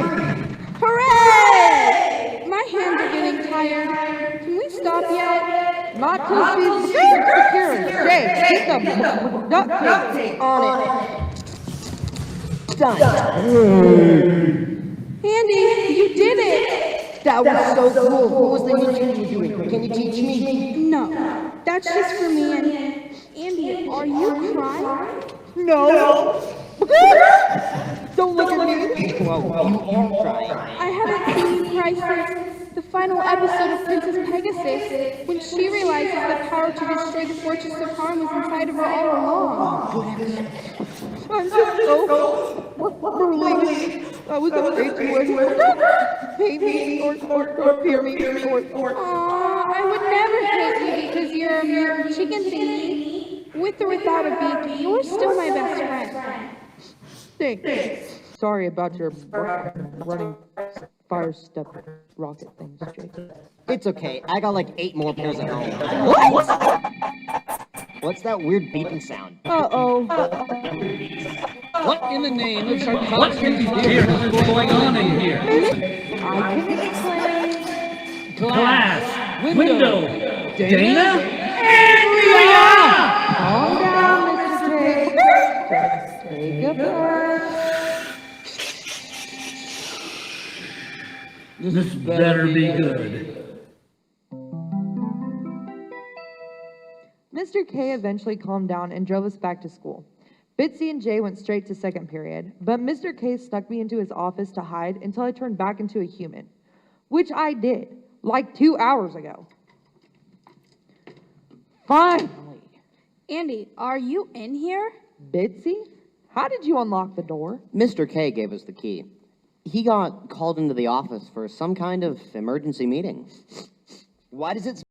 Hooray! My hands are getting tired. Can we stop yet? Not till she's secure. Jay, keep the duct tape On it. Done. Andy, you did it. That was so cool. What was the ninja you were doing? Can you teach me? No, that's just for me and Andy. Are you crying? No. Don't look at me. Whoa, you are crying. I haven't seen you cry since the final episode of Princess Pegasus, when she realizes the power to destroy the Fortress of Harm was inside of her all along. I'm just so relieved. I was afraid to wear hate me or fear me or I would never hate you because you're a mere chicken thingy. With or without a beak, you're still my best friend. Thanks. Sorry about your running fire step rocket things, Jake. It's okay. I got like 8 more pairs at home. What? What's that weird beeping sound? Uh-oh. What in the name of Tarkovsky is going on in here? I can explain. Class, window, Dana, Andrea! Calm down, Mr. Tate. Just take a breath. This better be good. Mr. K eventually calmed down and drove us back to school. Bitsy and Jay went straight to second period, but Mr. K snuck me into his office to hide until I turned back into a human, which I did, like 2 hours ago. Finally. Andy, are you in here? Bitsy, how did you unlock the door? Mr. K gave us the key. He got called into the office for some kind of emergency meeting. Why does it